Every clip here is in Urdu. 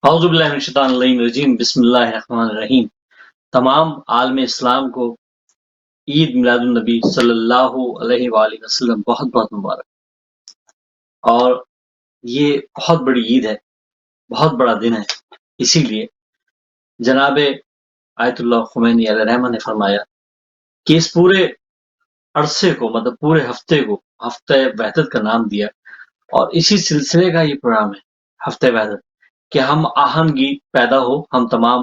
اعوذ باللہ من الشیطان الرجیم بسم اللہ الرحمن الرحیم۔ تمام عالم اسلام کو عید میلاد النبی صلی اللہ علیہ وآلہ وسلم بہت بہت مبارک۔ اور یہ بہت بڑی عید ہے، بہت بڑا دن ہے۔ اسی لیے جناب آیت اللہ خمینی علیہ رحمہ نے فرمایا کہ اس پورے عرصے کو مطلب پورے ہفتے کو ہفتہ وحدت کا نام دیا، اور اسی سلسلے کا یہ پروگرام ہے ہفتہ وحدت، کہ ہم آہنگی پیدا ہو، ہم تمام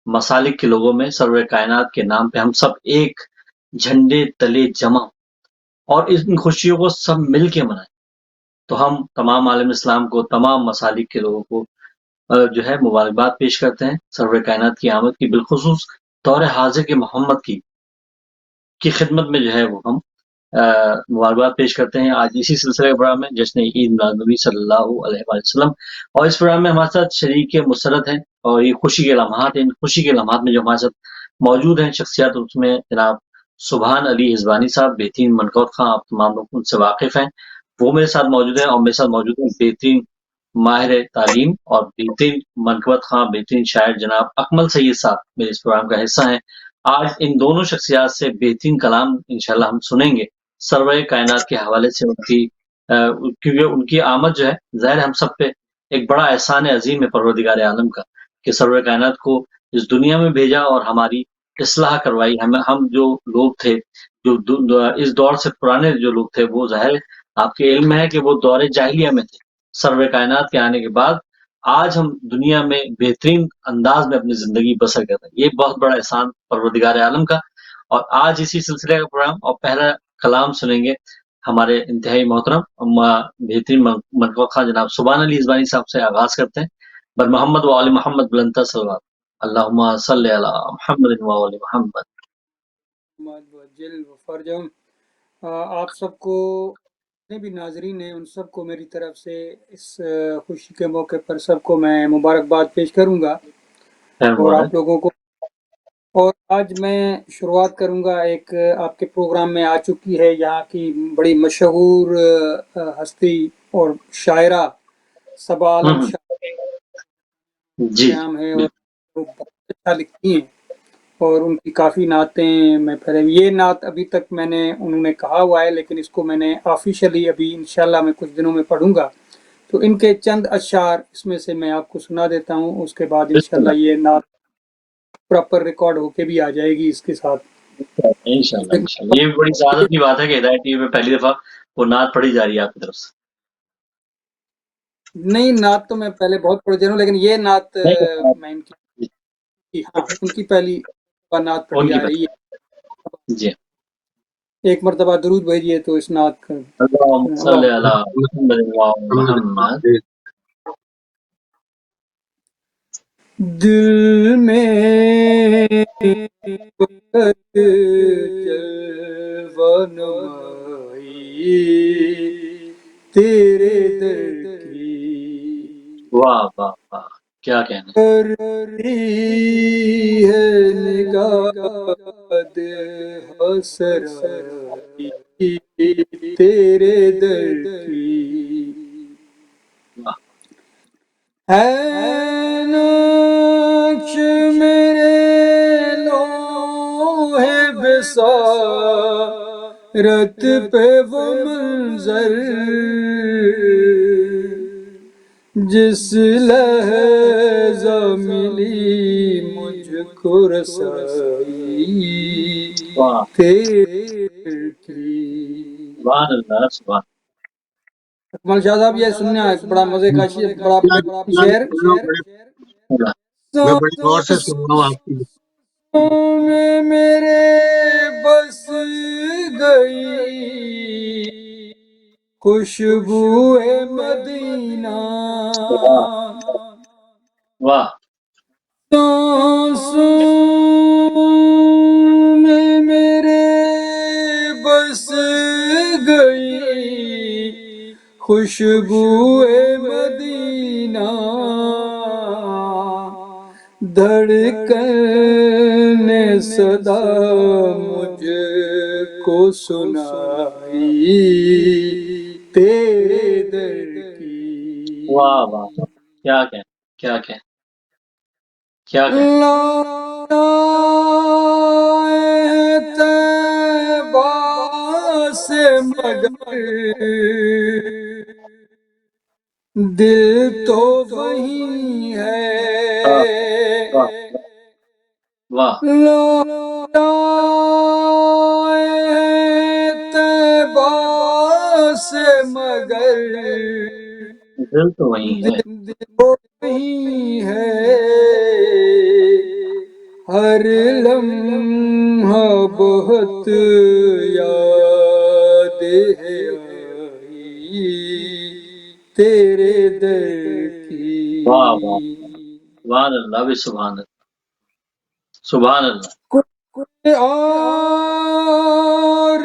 مسالک کے لوگوں میں سرور کائنات کے نام پہ ہم سب ایک جھنڈے تلے جمع ہوں اور ان خوشیوں کو سب مل کے منائیں۔ تو ہم تمام عالم اسلام کو، تمام مسالک کے لوگوں کو جو ہے مبارکباد پیش کرتے ہیں سرور کائنات کی آمد کی، بالخصوص دور حاضر کے محمد کی خدمت میں جو ہے وہ ہم مبارکباد پیش کرتے ہیں۔ آج اسی سلسلے کے پروگرام میں جشن عید میلاد النبی صلی اللہ علیہ وآلہ وسلم، اور اس پروگرام میں ہمارے ساتھ شریک مسرت ہیں، اور یہ خوشی کے لمحات ہیں۔ ان خوشی کے لمحات میں جو ہمارے ساتھ موجود ہیں شخصیات، اس میں جناب سبحان علی حزبانی صاحب، بہترین منقوت خواں، آپ تمام لوگ ان سے واقف ہیں، وہ میرے ساتھ موجود ہیں، اور میرے ساتھ موجود ہیں بہترین ماہر تعلیم اور بہترین منقوت خواں، بہترین شاعر جناب اکمل سید صاحب میرے اس پروگرام کا حصہ ہیں۔ آج ان دونوں شخصیات سے بہترین کلام انشاءاللہ ہم سنیں گے سرور کائنات کے حوالے سے، کیونکہ ان کی آمد جو ہے ظاہر ہم سب پہ ایک بڑا احسان عظیم ہے پروردگار عالم کا، کہ سرور کائنات کو اس دنیا میں بھیجا اور ہماری اصلاح کروائی۔ ہم جو لوگ تھے، جو اس دور سے پرانے جو لوگ تھے، وہ ظاہر آپ کے علم ہے کہ وہ دور جاہلیہ میں تھے۔ سرور کائنات کے آنے کے بعد آج ہم دنیا میں بہترین انداز میں اپنی زندگی بسر کرتے ہیں، یہ بہت بڑا احسان پروردگار عالم کا۔ اور آج اسی سلسلے کا پروگرام، اور پہلا کلام سنیں گے ہمارے انتہائی محترم بہترین منقوت خواں جناب سبحان علی حزبانی صاحب سے آغاز کرتے ہیں۔ بر محمد و آل محمد بلندہ صلوات، اللہم صلی علی محمد و آل محمد۔ آپ سب کو جتنے بھی ناظرین ہیں ان سب کو میری طرف سے اس خوشی کے موقع پر سب کو میں مبارکباد پیش کروں گا، اور آپ لوگوں کو۔ اور آج میں شروعات کروں گا، ایک آپ کے پروگرام میں آ چکی ہے یہاں کی بڑی مشہور ہستی اور شاعرہ صبا عالم جی نام ہے، اور وہ بہت اچھا لکھتی ہیں، اور ان کی کافی نعتیں میں پھر یہ نعت ابھی تک میں نے انہوں نے کہا ہوا ہے، لیکن اس کو میں نے آفیشلی ابھی انشاءاللہ میں کچھ دنوں میں پڑھوں گا، تو ان کے چند اشعار اس میں سے میں آپ کو سنا دیتا ہوں، اس کے بعد انشاءاللہ یہ نعت پراپر ریکارڈ ہو کے بھی آ جائے گی اس کے ساتھ انشاءاللہ یہ بڑی سعادت کی بات ہے کہ ہدایت ٹی وی پہ پہلی دفعہ وہ نعت پڑھی جا رہی ہے آپ کی طرف سے۔ نہیں، نعت تو میں پہلے بہت پڑھ ہوں، لیکن یہ نعت میں ان کی پہلی نعت پڑھی جا رہی ہے۔ جی ایک مرتبہ درود بھیجیے تو اس نعت کا۔ اللہم صلی علی محمد و آل محمد۔ دل میں جلوہ نمائی تیرے در کی، واہ واہ واہ، کیا کہنا کرتی ہے نگاہ حسرائی تیرے در کی، ہے نقش میرے لوح بصارت پہ وہ منظر، جس لحظہ ملی مجھ کو رسائی تیرے کی۔ سبحان اللہ سبحان۔ اکمل شاہ صاحب یہ سننا ہے، بڑا مزے کا بڑا شعر۔ میں بڑی غور سے سن رہا ہوں آپ کی۔ میں میرے بس گئی خوشبو مدینہ، واہ، سانسوں میں میرے بس گئی خوشبو مدینہ، دھڑکن نے صدا مجھ کو سنائی تیرے در کی۔ واہ واہ، کیا کہیں کیا کہیں۔ کیا کہیں؟ طیبہ سے مگر دل تو وہی ہے، واہ طیبہ سے مگر دل تو وہی ہے، دل تو وہی ہے، ہر لمحہ بہت یاد ہے آئی تیرے در کی۔ واہ واہ سبحان اللہ بھی سبحان اللہ، سبحان اللہ۔ کوئی اور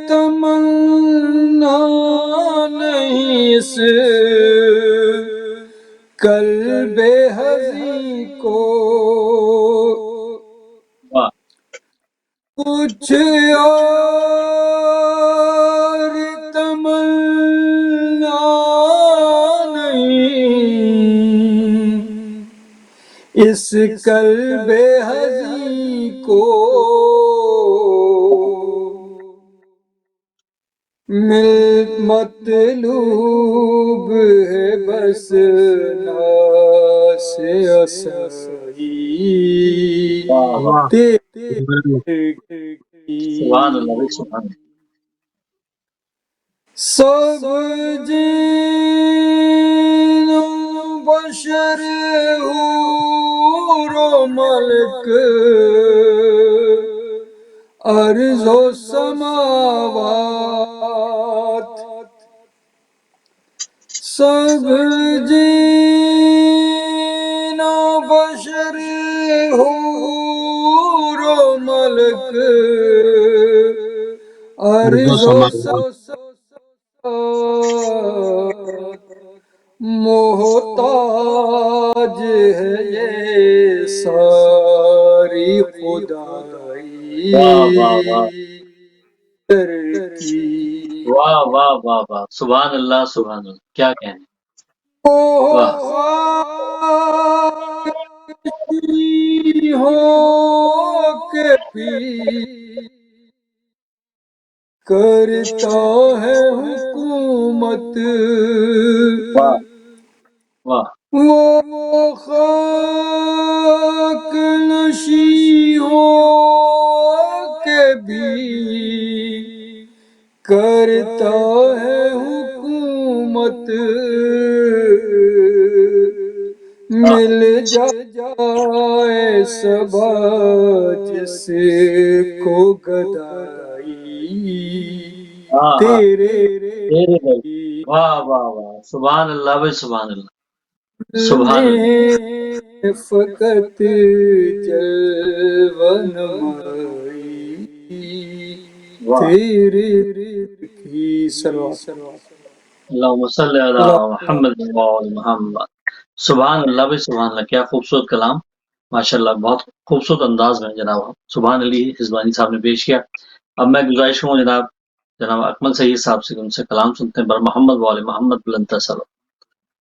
تمنا نہیں اس قلب حزین کو، واہ کچھ اور تمنا نہیں اس قلب حزین کو، مطلوب ہے بس ناز آسائی واہ تیرے سبحان اللہ بھی سبحان اللہ۔ سب جن و بشر حور و ملک ارض و سماوات، سب جن و بشر حور و ملک ارض و سماوات، محتاج ہے یہ ساری خدائی واہ واہ واہ در کی۔ واہ واہ واہ واہ سبحان اللہ سبحان اللہ، کیا کہنے، واہ خواہشی ہو کے بھی کرتا ہے حکومت، واہ واہ وہ خاک نشی ہو کے بھی کرتا ہے حکومت، مل جائے صبا جس کو گدائی ہاں ہاں تیرے تیرے در کی، واہ واہ واہ سبحان اللہ بھی سبحان اللہ، سبحان اللہ۔ میں فقط جلوہ نمائی واہ تیرے کی صلوات۔ اللہم صلی علی محمد وعلی محمد، سبحان اللہ بھی سبحان اللہ، کیا خوبصورت کلام، ماشاءاللہ بہت خوبصورت انداز میں جناب سبحان علی حزبانی صاحب نے پیش کیا۔ اب میں گزارش ہوں جناب اکمل سید صاحب سے، ان سے کلام سنتے ہیں، بر محمد وعلی محمد بلند سلام،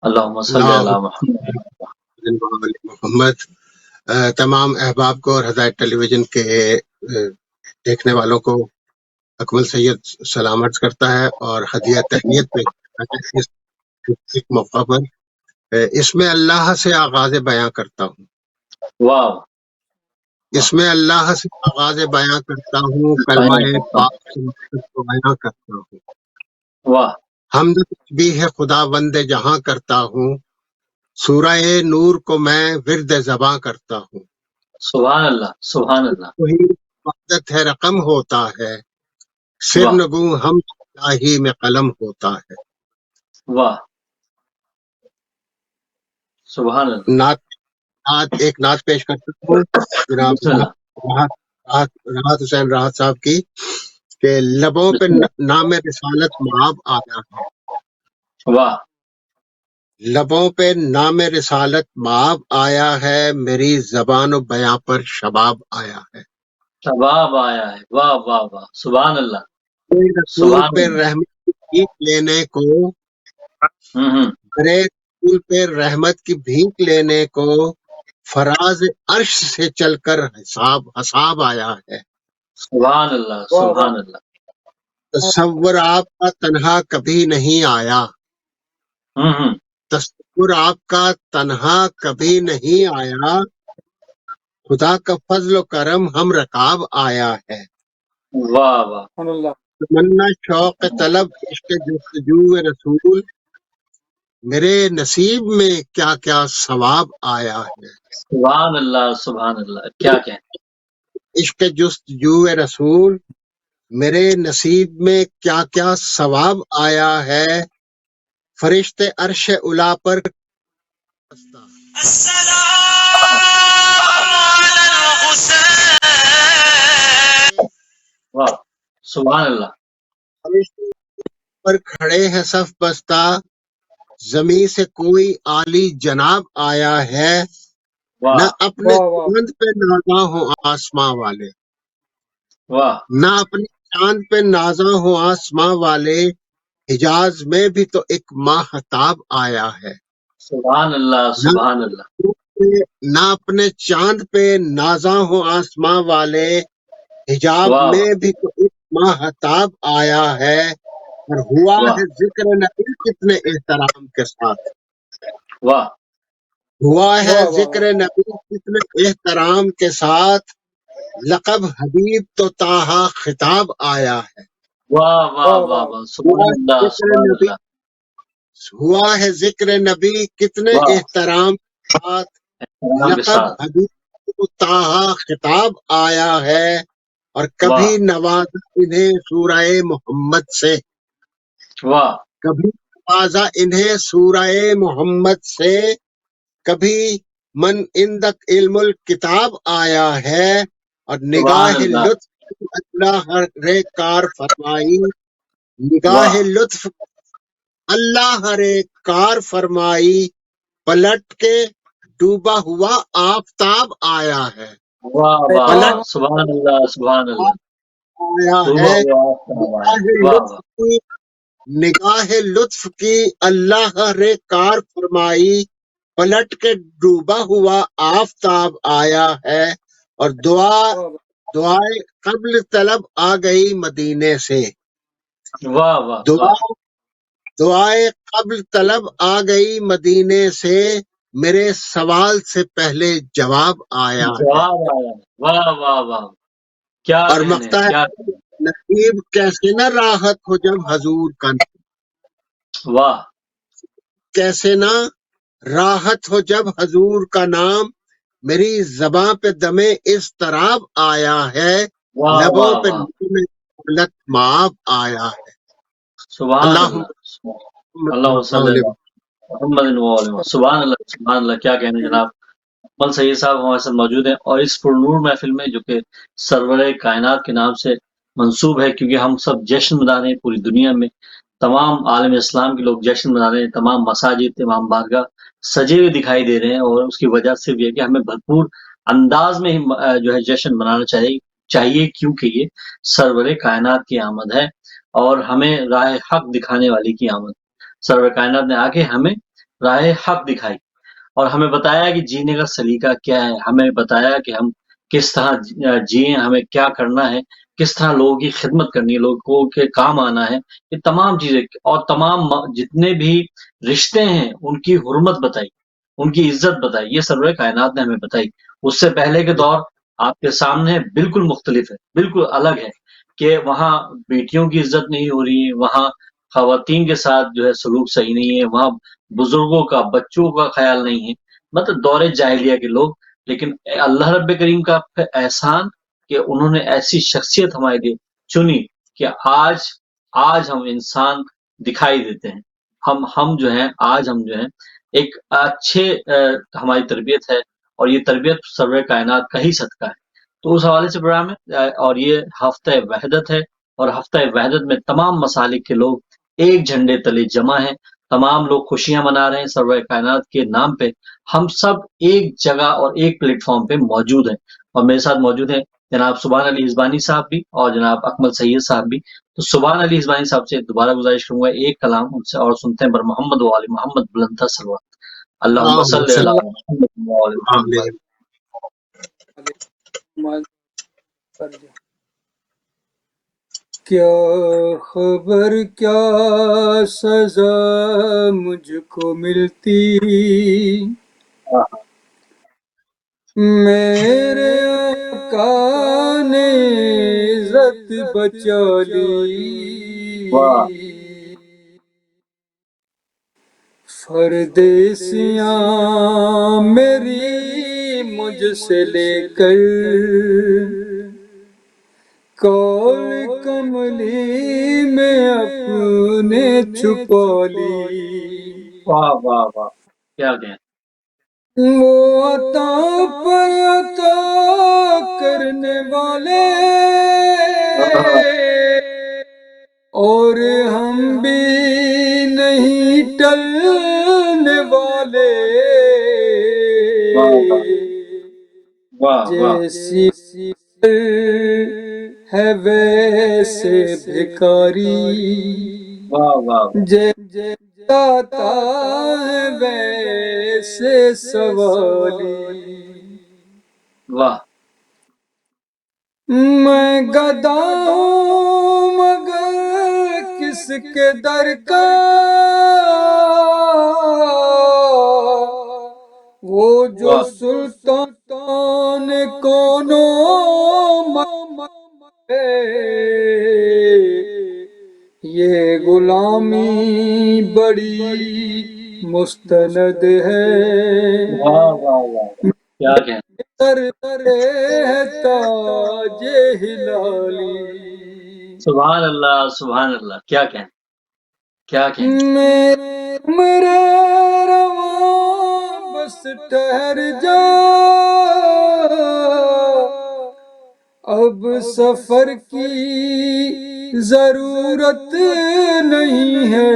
اللہم صلی علی محمد۔ محمد تمام احباب کو اور ہدایت ٹیلی ویژن کے دیکھنے والوں کو اکمل سید سلامت کرتا ہے اور ہدیہ تہنیت پیش کرتا ہے اس موقع پر۔ اس میں اللہ سے آغاز بیان کرتا ہوں، واہ اس میں اللہ سے آغاز بیان کرتا ہوں، کلمہ پاک سے مقصد کو بیان کرتا ہوں، واہ حمد و تسبیح خدا بند جہاں کرتا ہوں، سورہ نور کو میں ورد زباں کرتا ہوں، سبحان اللہ سبحان اللہ، وہی عبادت ہے رقم ہوتا ہے، سر واہ نگوں ہم الہی میں قلم ہوتا ہے۔ واہ سبحان اللہ، ایک نعت پیش کرتا ہوں جناب بسم اللہ، راحت حسین راحت صاحب کی، کہ لبوں پہ بسم اللہ، نام رسالت مآب آیا ہے، واہ لبوں پہ نام رسالت مآب آیا ہے، میری زبان و بیاں پر شباب آیا ہے، شباب آیا ہے، واہ واہ واہ سبحان اللہ میرے رسول سبحان پہ اللہ، رحمت کی بھیک لینے کو، ہوں میرے رسول پہ رحمت کی بھیک لینے کو، فراز عرش سے چل کر حساب آیا ہے۔ سبحان اللہ سبحان اللہ۔ تصور آپ کا تنہا کبھی نہیں آیا، تصور آپ کا تنہا کبھی نہیں آیا، خدا کا فضل و کرم ہم رکاب آیا ہے۔ واہ واہ۔ تمنا شوق طلب عشق جستجو رسول، میرے نصیب میں کیا کیا ثواب آیا ہے۔ سبحان اللہ سبحان اللہ، کیا کہیں۔ عشق جستجو رسول، میرے نصیب میں کیا کیا ثواب آیا ہے، فرشتے عرش اعلیٰ پر واہ سبحان اللہ۔ فرشتے پر کھڑے ہیں صف بستہ، زمین سے کوئی عالی جناب آیا ہے، نہ اپنے چاند پہ نازاں ہو آسماں والے، نہ اپنے چاند پہ نازاں ہو آسماں والے، حجاز میں بھی تو ایک ماہتاب آیا ہے۔ سبحان اللہ سبحان اللہ۔ نہ اپنے چاند پہ نازاں ہو آسماں والے، حجاب میں بھی تو ایک ماہتاب آیا ہے، اور ہوا ہے ذکر نبی کتنے احترام کے ساتھ، ہوا ہے ذکر نبی کتنے احترام کے ساتھ، لقب حبیب تو طٰہٰ خطاب آیا ہے۔ واہ واہ واہ سبحان اللہ سبحان اللہ۔ ہوا ہے ذکر نبی کتنے احترام کے ساتھ، لقب حبیب تو طٰہٰ خطاب آیا ہے، اور کبھی نوازا انہیں سورہ محمد سے، کبھی نوازا انہیں سورہ محمد سے، کبھی من عندک علم الکتاب آیا ہے، اور نگاہ لطف اللہ رے کار فرمائی، نگاہ لطف اللہ رے کار فرمائی، پلٹ کے ڈوبا ہوا آفتاب آیا ہے۔ سبحان اللہ سبحان اللہ۔ آیا ہے نگاہ لطف کی اللہ رے کار فرمائی، پلٹ کے ڈوبا ہوا آفتاب آیا ہے، اور دعائے قبل طلب آ گئی مدینے سے، دعائے قبل طلب آ گئی مدینے سے، میرے سوال سے پہلے جواب آیا ہے۔ واہ واہ واہ، کیا اور مقطع ہے نصیب کیسے نہ راحت ہو جب حضور کا نام، واہ کیسے نہ راحت ہو جب حضور کا نام، میری زباں پہ دمے اضطراب آیا ہے، لبوں پہ دولت مآب آیا ہے۔ سبحان اللہ اللہ صلی اللہ محمد وعلیہ سبحان اللہ سبحان اللہ، کیا کہنے جناب۔ اکمل سید صاحب ہمارے ساتھ موجود ہیں، اور اس پرنور محفل میں جو کہ سرور کائنات کے نام سے منسوب ہے، کیونکہ ہم سب جشن منا رہے ہیں، پوری دنیا میں تمام عالم اسلام کے لوگ جشن منا رہے ہیں، تمام مساجد تمام بارگاہ سجے ہوئے دکھائی دے رہے ہیں، اور اس کی وجہ صرف یہ کہ ہمیں بھرپور انداز میں جو ہے جشن منانا چاہیے، کیونکہ یہ سرور کائنات کی آمد ہے، اور ہمیں راہ حق دکھانے والی کی آمد۔ سرور کائنات نے آ کے ہمیں راہ حق دکھائی، اور ہمیں بتایا کہ جینے کا سلیقہ کیا ہے، ہمیں بتایا کہ ہم کس طرح جئیں، ہمیں کیا کرنا ہے، کس طرح لوگوں کی خدمت کرنی ہے، لوگوں کے کام آنا ہے، یہ تمام چیزیں، اور تمام جتنے بھی رشتے ہیں ان کی حرمت بتائی، ان کی عزت بتائی، یہ سرور کائنات نے ہمیں بتائی۔ اس سے پہلے کے دور آپ کے سامنے بالکل مختلف ہے، بالکل الگ ہے، کہ وہاں بیٹیوں کی عزت نہیں ہو رہی ہے، وہاں خواتین کے ساتھ جو ہے سلوک صحیح نہیں ہے، وہاں بزرگوں کا بچوں کا خیال نہیں ہے، مطلب دور جاہلیہ کے لوگ۔ لیکن اللہ رب کریم کا احسان کہ انہوں نے ایسی شخصیت ہمارے لیے چنی کہ آج ہم انسان دکھائی دیتے ہیں، ہم جو ہیں آج ہم جو ہیں ایک اچھے ہماری تربیت ہے، اور یہ تربیت سرور کائنات کا ہی صدقہ ہے۔ تو اس حوالے سے پروگرام ہے، اور یہ ہفتہ وحدت ہے، اور ہفتہ وحدت میں تمام مسالک کے لوگ ایک جھنڈے تلے جمع ہیں، تمام لوگ خوشیاں منا رہے ہیں سرور کائنات کے نام پہ، ہم سب ایک جگہ اور ایک پلیٹ فارم پہ موجود ہیں، اور میرے ساتھ موجود ہیں جناب سبحان علی ہزبانی صاحب بھی، اور جناب اکمل سید صاحب بھی۔ تو سبحان علی ہزبانی صاحب سے دوبارہ گزارش کروں گا ایک کلام ان سے، اور سنتے ہیں بر محمد و آل محمد بلندہ صلوات۔ اللہم صلی علی محمد و آل محمد۔ آمین۔ کیا خبر کیا سزا مجھ کو ملتی، میرے آقا نے عزت بچا لی، پردیسیاں میری مجھ سے لے کر کول کملی میں اپنے چھپا لی، واہ واہ واہ، کیا کہیں، وہ عطا پر عطا کرنے والے اور ہم بھی نہیں ٹلنے والے، جیسی ہے ویسے بھکاری، جاتا ہے ویسے سوالی، واہ، میں گدا ہوں مگر کس کے در کا، وہ جو سلطان کونوں یہ غلامی بڑی مستند ہے، کیا کہیں، ہے تاج ہلالی، سبحان اللہ سبحان اللہ، کیا کہیں، کیا کہیں، میرے رواں بس ٹھہر جا، اب سفر کی ضرورت نہیں ہے،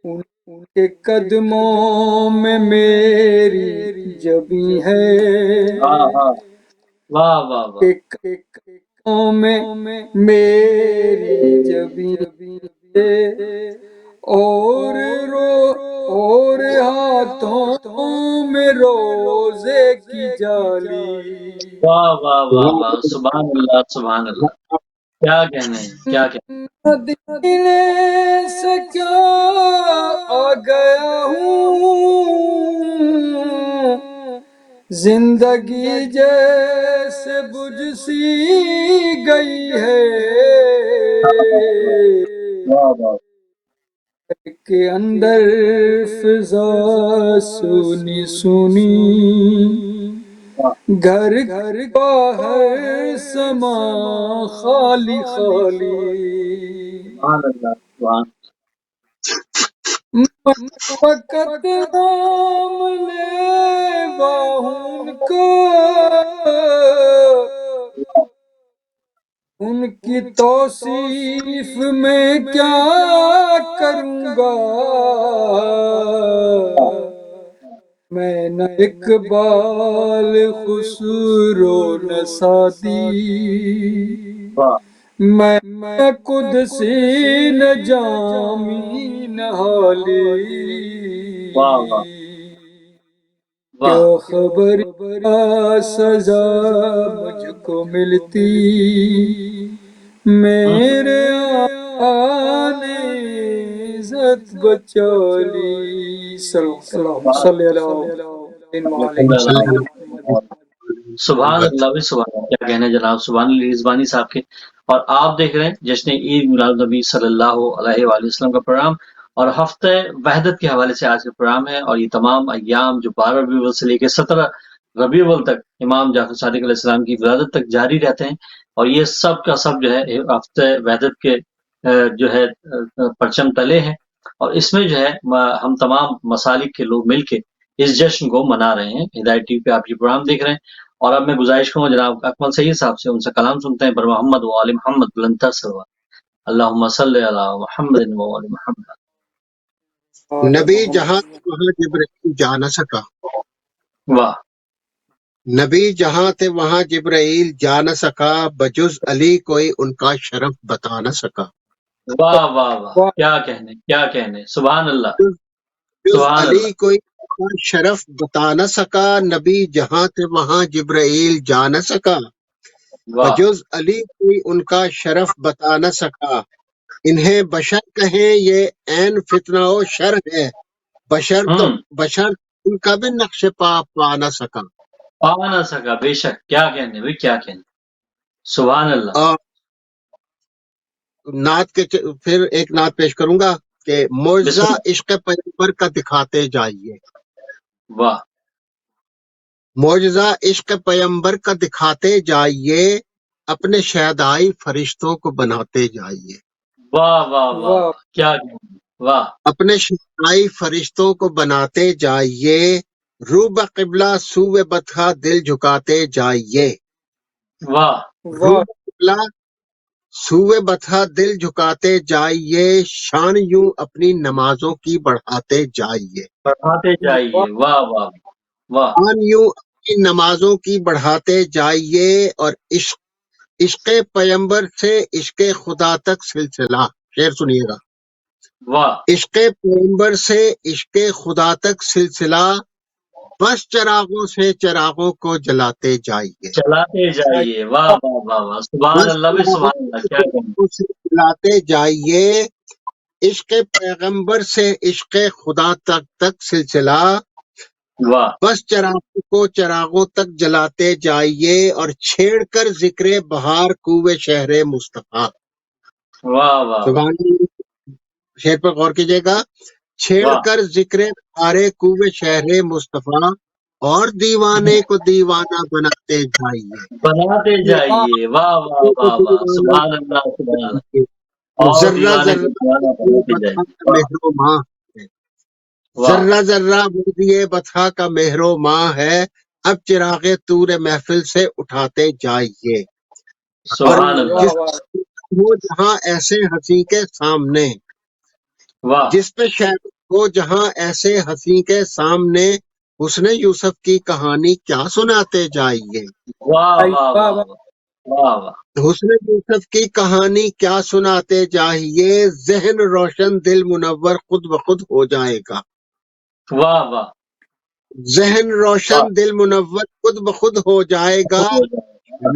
ان کے قدموں میں میری جبی ہے، واہ واہ واہ، قدموں میں میری جبی ہے، اور ہاتھوں میں روزے کی جالی، واہ واہ واہ واہ، سبحان اللہ سبحان اللہ، کیا کہنے ہیں، کیا کہنے، مدینے سے کیا آ گیا ہوں، زندگی جیسے بجھ سی گئی ہے، کے اندر فضا سونی سونی، گھر گھر باہر سما خالی خالی، وقت نام لے باہن کو، ان کی توصیف میں کیا کروں گا، میں نہ اقبال خسرو نہ سعدی، میں قدسی نہ جامی نہ حالی، کیا خبر کیا سزا مجھ کو ملتی، میرے آقا نے عزت بچا لی، اللہم صلی علی سبحان اللہ بھی سبحان اللہ، کیا کہنے جناب، سبحان اللہ رضوانی صاحب کے۔ اور آپ دیکھ رہے ہیں جشن عید میلاد النبی صلی اللہ علیہ وآلہ وسلم کا پروگرام، اور ہفتہ وحدت کے حوالے سے آج کا پروگرام ہے، اور یہ تمام ایام جو 12 ربیع الاول سے لے کے 17 ربیع الاول تک امام جعفر صادق علیہ السلام کی ولادت تک جاری رہتے ہیں، اور یہ سب کا سب جو ہے ہفتہ وحدت کے جو ہے پرچم تلے ہیں، اور اس میں جو ہے ہم تمام مسالک کے لوگ مل کے اس جشن کو منا رہے ہیں۔ ہدایت ٹی وی پہ آپ یہ پروگرام دیکھ رہے ہیں، اور اب میں گزارش کروں جناب اکمل سید صاحب سے، ان سے کلام سنتے ہیں بر محمد و آل محمد بلندتر سلوا، اللہم صلی علی محمد و آل محمد۔ نبی جہاں تھے وہاں جبرائیل جا نہ سکا، واہ، نبی جہاں تھے وہاں جبرائیل جا نہ سکا، بجز علی کوئی ان کا شرف بتا نہ سکا، واہ واہ واہ، کیا کہنے، کیا کہنے، سبحان اللہ، جز سبحان علی اللہ کوئی شرف بتا نہ سکا، نبی جہاں تھے وہاں جبرائیل جا نہ سکا، واہ بجز علی کوئی ان کا شرف بتا نہ سکا، انہیں بشر کہیں یہ عین فتنہ و شر ہے، بشر ان کا بھی نقش پا نہ سکا۔ پا نہ سکا، بے شک، کیا کہنے بھائی، کیا کہنے، سبحان اللہ۔ اور نعت کے پھر ایک نعت پیش کروں گا کہ بسم معجزہ اللہ، عشق پیغمبر کا دکھاتے جائیے، واہ معجزہ عشق پیغمبر کا دکھاتے جائیے، اپنے شہدائی فرشتوں کو بناتے جائیے، واہ واہ واہ واہ واہ، کیا کہنے، واہ اپنے شہدائی فرشتوں کو بناتے جائیے، روبہ قبلہ سوئے بطحا دل جھکاتے جائیے، واہ واہ روبہ قبلہ سوئے بطحا دل جھکاتے جائیے، شان یوں اپنی نمازوں کی بڑھاتے جائیے، پڑھاتے جائیے، واہ واہ واہ واہ، شان یوں اپنی نمازوں کی بڑھاتے جائیے، اور عشق پیغمبر سے عشق خدا تک سلسلہ، شعر سنیے گا، واہ عشق پیغمبر سے عشق خدا تک سلسلہ، بس چراغوں سے چراغوں کو جلاتے جائیے، چلاتے جائیے، واہ واہ واہ واہ، سبحان بس اللہ بھی چراغوں سبحان اللہ، کیا کہنے، سے جلاتے جائیے، عشق پیغمبر سے عشق خدا تک سلسلہ، واہ بس چراغوں کو چراغوں تک جلاتے جائیے، اور چھیڑ کر ذکر بہار کوے شہر مصطفیٰ، واہ واہ سبحان اللہ، شعر پر غور کیجیے گا، چھیڑ واہ، کر ذکر بہار کوے شہر مصطفیٰ، اور دیوانے کو دیوانہ بناتے جائیے، بناتے واہ جائیے، واہ واہ کو واہ واہ، دیوانہ سبحان اللہ سبحان اللہ، بناتے، اور ذرہ دیوانے کو ذرہ دیوانہ یہ بناتے بطحا جائیے، کا واہ مہر و ماہ ہے، واہ ذرہ ذرہ یہ بطحا کا مہر و ماہ ہے، اب چراغ طور محفل سے اٹھاتے جائیے، اور سبحان اللہ، واہ جس واہ ہو جہاں ایسے ہنسی کے سامنے، واہ جس پہ شہد ہو جہاں ایسے ہنسی کے سامنے، حسن یوسف کی کہانی کیا سناتے جائیے، واہ واہ واہ واہ واہ واہ، حسن یوسف کی کہانی کیا سناتے جائیے، ذہن روشن دل منور خود بخود ہو جائے گا، واہ واہ ذہن روشن واہ، دل منور خود بخود ہو جائے گا،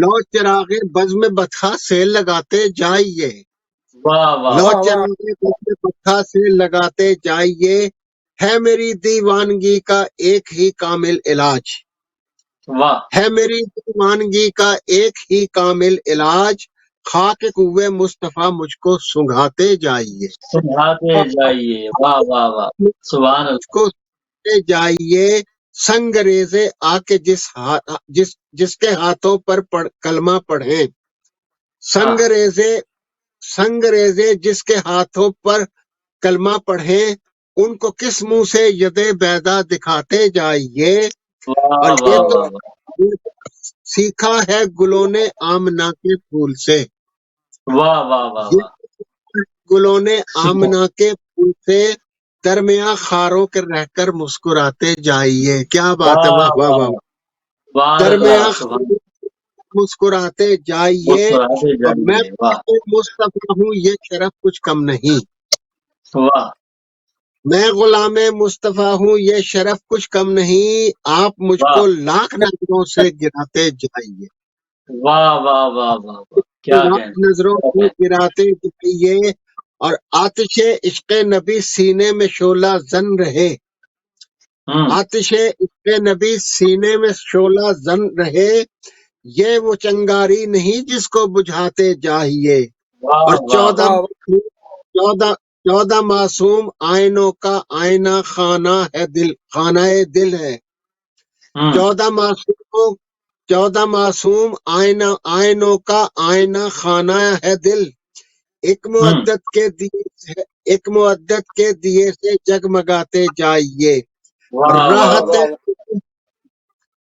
لو چراغ بزم بطحا سے لگاتے جائیے، واہ واہ لو واہ واہ چراغ بزم بطحا سے لگاتے جائیے، ہے میری دیوانگی کا ایک ہی کامل علاج، واہ، ہے میری دیوانگی کا ایک ہی کامل علاج، خاک کوئے مصطفیٰ مجھ کو سنگھاتے جائیے، سنبھاتے جائیے، واہ واہ واہ، سبحان مجھ اللہ، کو سنگھاتے جائیے، سنگ ریزے آ کے جس کے ہاتھوں پر کلمہ پڑھیں، ہاں سنگ ریزے جس کے ہاتھوں پر کلمہ پڑھیں، ان کو کس منہ سے ید بیدا دکھاتے جائیے، واہ اور یہ واہ تو واہ واہ، سیکھا ہے گلوں نے آمنہ کے پھول سے، واہ واہ واہ یہ واہ، گلوں نے آمنہ کے پھول سے، درمیاں خاروں کے رہ کر مسکراتے جائیے، کیا بات ہے، واہ واہ واہ واہ، واہ، سبحان اللہ درمیاں سبحان خاروں سے مسکراتے جائیے، مسکراتے اور میں جائیے، واہ مصطفیٰ ہوں یہ شرف کچھ کم نہیں، واہ میں غلام مصطفیٰ ہوں یہ شرف کچھ کم نہیں، آپ مجھ واہ کو لاکھ نظروں سے گراتے جائیے، واہ واہ واہ واہ واہ، کیا لاکھ کہنے، نظروں کیا سے کہنے، گراتے جائیے، اور آتش عشق نبی سینے میں شعلہ زن رہے، آتش عشق نبی سینے میں شعلہ زن رہے، یہ وہ چنگاری نہیں جس کو بجھاتے جائیے، اور واہ واہ واہ، چودہ معصوم آئینوں کا آئینہ خانہ دل ہے، چودہ معصوم آئینوں کا آئینہ خانہ ہے دل، ایک معدت کے دیے سے جگمگاتے جائیے، واہ واہ واہ واہ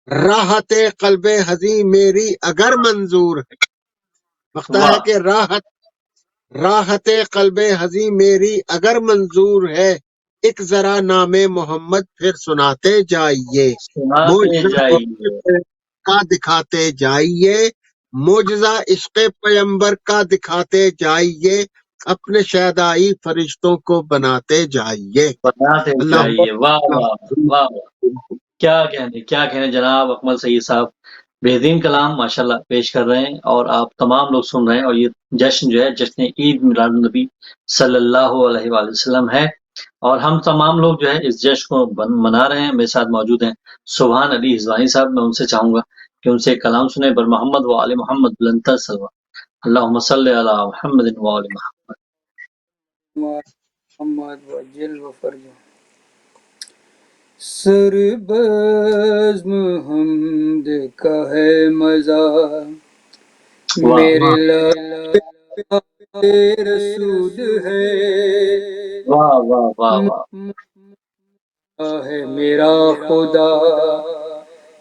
راحت قلب حزیں میری اگر منظور ہے، وقتا ہے واہ، کہ راحت قلب حزیں میری اگر منظور ہے، ایک ذرا نام محمد پھر سناتے جائیے، سناتے معجزہ جائیے، کا دکھاتے جائیے، معجزہ عشق پیغمبر کا دکھاتے جائیے، اپنے شہدائی فرشتوں کو بناتے جائیے. بناتے اللہ چاہیے. واہ واہ واہ واہ، کیا کہنے جناب اکمل سید صاحب، بہترین کلام ماشاءاللہ پیش کر رہے ہیں، اور آپ تمام لوگ سن رہے ہیں. اور یہ جشن جو ہے جشن عید میلاد النبی صلی اللہ علیہ وآلہ وسلم ہے، اور ہم تمام لوگ جو ہے اس جشن کو منا رہے ہیں. میرے ساتھ موجود ہیں سبحان علی ہزوانی صاحب، میں ان سے چاہوں گا کہ ان سے ایک کلام سنیں. بر محمد و آل محمد بلندر سلوا، اللہم صلی علی محمد و آل محمد. محمد وجل و فرج سر بزم حمد کا ہے مزہ، میرے لب رسول ہے، واہ واہ واہ واہ، ہے میرا خدا،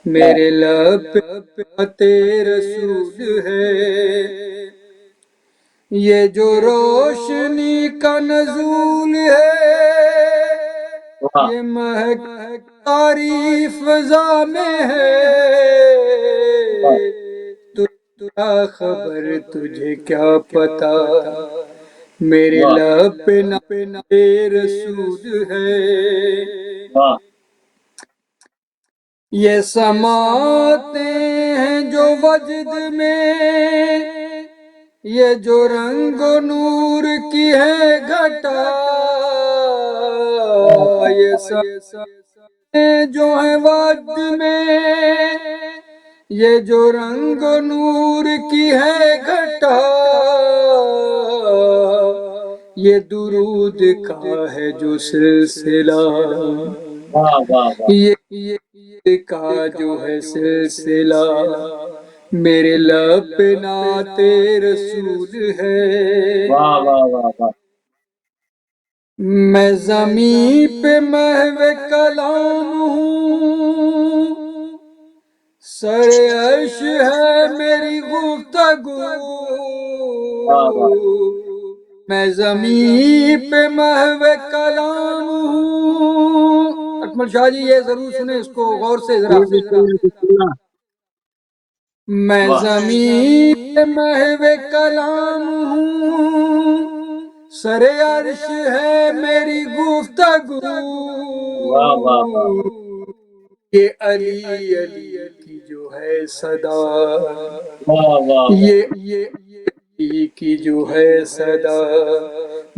میرے لب رسول ہے. یہ جو روشنی کا نزول ہے، یہ مہک ساری فضا میں ہے. کیا خبر تجھے کیا پتا، میرے لب پہ نام رسول ہے. یہ سماتے ہیں جو وجد میں، یہ جو رنگ و نور کی ہے گھٹا، یہ سماتے جو ہے وجد میں، یہ جو رنگ و نور کی ہے گھٹا، یہ درود کا ہے جو سلسلہ، یہ کا جو ہے سلسلہ، میرے لب پہ نعت رسول ہے. میں زمین پہ محو کلام ہوں، سر عرش ہے میری گفتگو. میں زمین پہ محو کلام ہوں. اکمل شاہ جی یہ ضرور سنیں اس کو غور سے ذرا. میں زمین پہ محو کلام ہوں، سر عرش ہے میری گفتگو. یہ علی علی کی جو ہے صدا، یہ کی جو ہے صدا،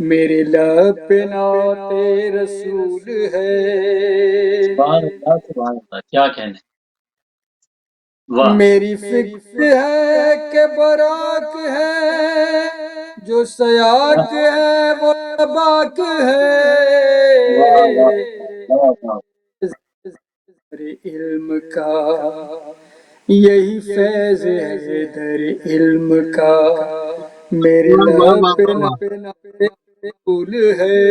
میرے لب پہ نعت رسول ہے. کیا کہنے. میری فکر ہے کہ براق ہے، جو سیاق ہے وہ باق ہے. در علم کا یہی فیض ہے، در علم کا میرے لب پہ رسول ہے.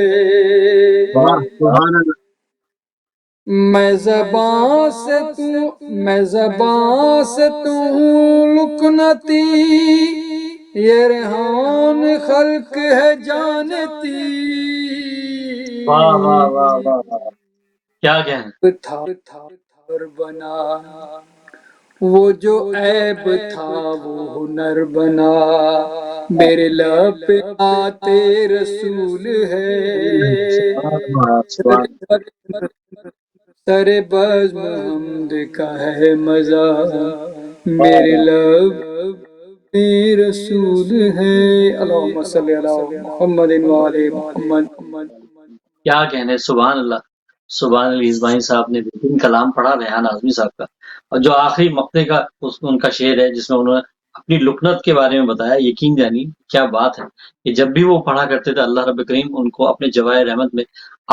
میں زبان سے تو ہوں لکنتی، یہ ریحان خلق ہے جانتی. کیا کہنے. تھا بنا وہ جو عیب تھا وہ ہنر بنا، میرے لب پہ نعت رسول ہے. سر بزم حمد کا ہے مزہ، میرے لب رسول ہے. اللہم صلی علی محمد وعلی محمد. کیا کہنے. سبحان اللہ. سبحان علی ہزوانی صاحب نے بہترین کلام پڑھا ریحان اعظمی صاحب کا، اور جو آخری مقطعے کا ان کا شعر ہے جس میں انہوں نے اپنی لکنت کے بارے میں بتایا، یقین جانی کیا بات ہے کہ جب بھی وہ پڑھا کرتے تھے اللہ رب کریم ان کو اپنے جواہر رحمت میں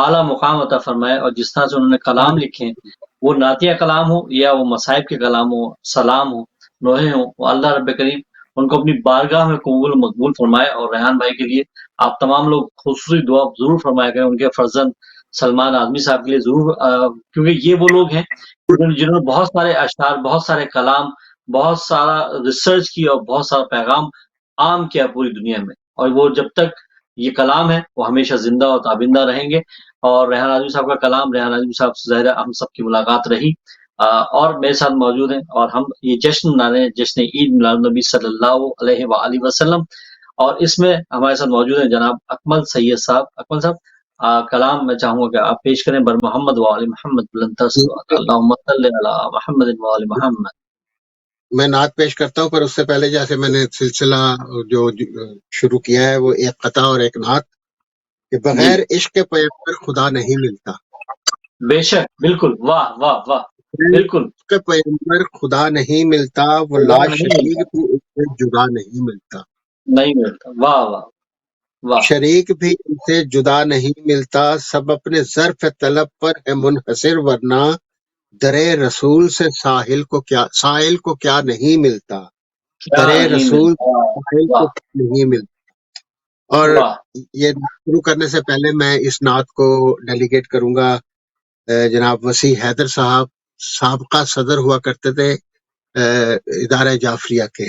اعلیٰ مقام عطا فرمائے. اور جس طرح سے انہوں نے کلام لکھے ہیں، وہ نعتیہ کلام ہو یا وہ مصائب کے کلام ہو، سلام ہو، نوحے ہوں، وہ اللہ رب کریم ان کو اپنی بارگاہ میں قبول مقبول فرمائے. اور ریحان بھائی کے لیے آپ تمام لوگ خصوصی دعا ضرور فرمایا کریں، ان کے فرزند سلمان اعظمی صاحب کے لیے ضرور، کیونکہ یہ وہ لوگ ہیں جنہوں نے بہت سارے اشعار، بہت سارے کلام، بہت سارا ریسرچ کی اور بہت سارا پیغام عام کیا پوری دنیا میں. اور وہ جب تک یہ کلام ہے وہ ہمیشہ زندہ اور تابندہ رہیں گے. اور ریحان اعظمی صاحب کا کلام، ریحان اعظمی صاحب سے ظاہر ہم سب کی ملاقات رہی، اور میرے ساتھ موجود ہیں، اور ہم یہ جشن منا رہے ہیں، جشن عید میلاد النبی صلی اللہ علیہ وآلہ وسلم. اور اس میں ہمارے ساتھ موجود ہیں جناب اکمل سید صاحب. اکمل صاحب کلام میں چاہوں گا کہ آپ پیش کریں بر محمد وآل محمد بلندر صلوات اللہم صلی علی محمد وآل محمد. میں نعت پیش کرتا ہوں، پر اس سے پہلے جیسے میں نے سلسلہ جو شروع کیا ہے وہ ایک قطع اور ایک نعت کہ بغیر عشق کے پیغمبر خدا نہیں ملتا. بے شک، بالکل، واہ واہ واہ، بالکل. عشق کے پیغمبر خدا نہیں ملتا، وہ لا شریک بھی اس سے جدا نہیں ملتا. نہیں ملتا، واہ واہ واہ. شریک بھی ان سے جدا نہیں ملتا، سب اپنے ظرف طلب پر ہے منحصر، ورنہ درے رسول سے ساحل کو کیا نہیں ملتا. درے رسول ساحل کو نہیں ملتا. اور یہ شروع کرنے سے پہلے میں اس نعت کو ڈیلیگیٹ کروں گا جناب وسیع حیدر صاحب، سابقہ صدر ہوا کرتے تھے ادارہ جعفریہ کے.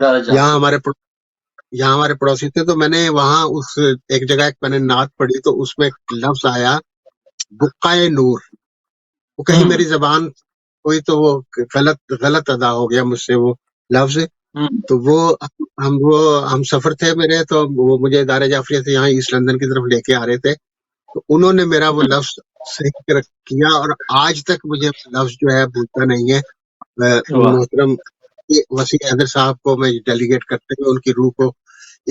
یہاں ہمارے پڑوسی تھے، تو میں نے وہاں اس ایک جگہ میں نے نعت پڑھی تو اس میں ایک لفظ آیا بقائے نور. وہ کہیں میری زبان کوئی تو وہ غلط ادا ہو گیا مجھ سے وہ لفظ. تو وہ ہم سفر تھے میرے، تو وہ مجھے ادارہ جعفریہ سے یہاں ایسٹ لندن کی طرف لے کے آ رہے تھے، تو انہوں نے میرا وہ لفظ صحیح کیا اور آج تک مجھے لفظ جو ہے بھولتا نہیں ہے. محترم وسیع حیدر صاحب کو میں ڈیلیگیٹ کرتے ہوئے ان کی روح کو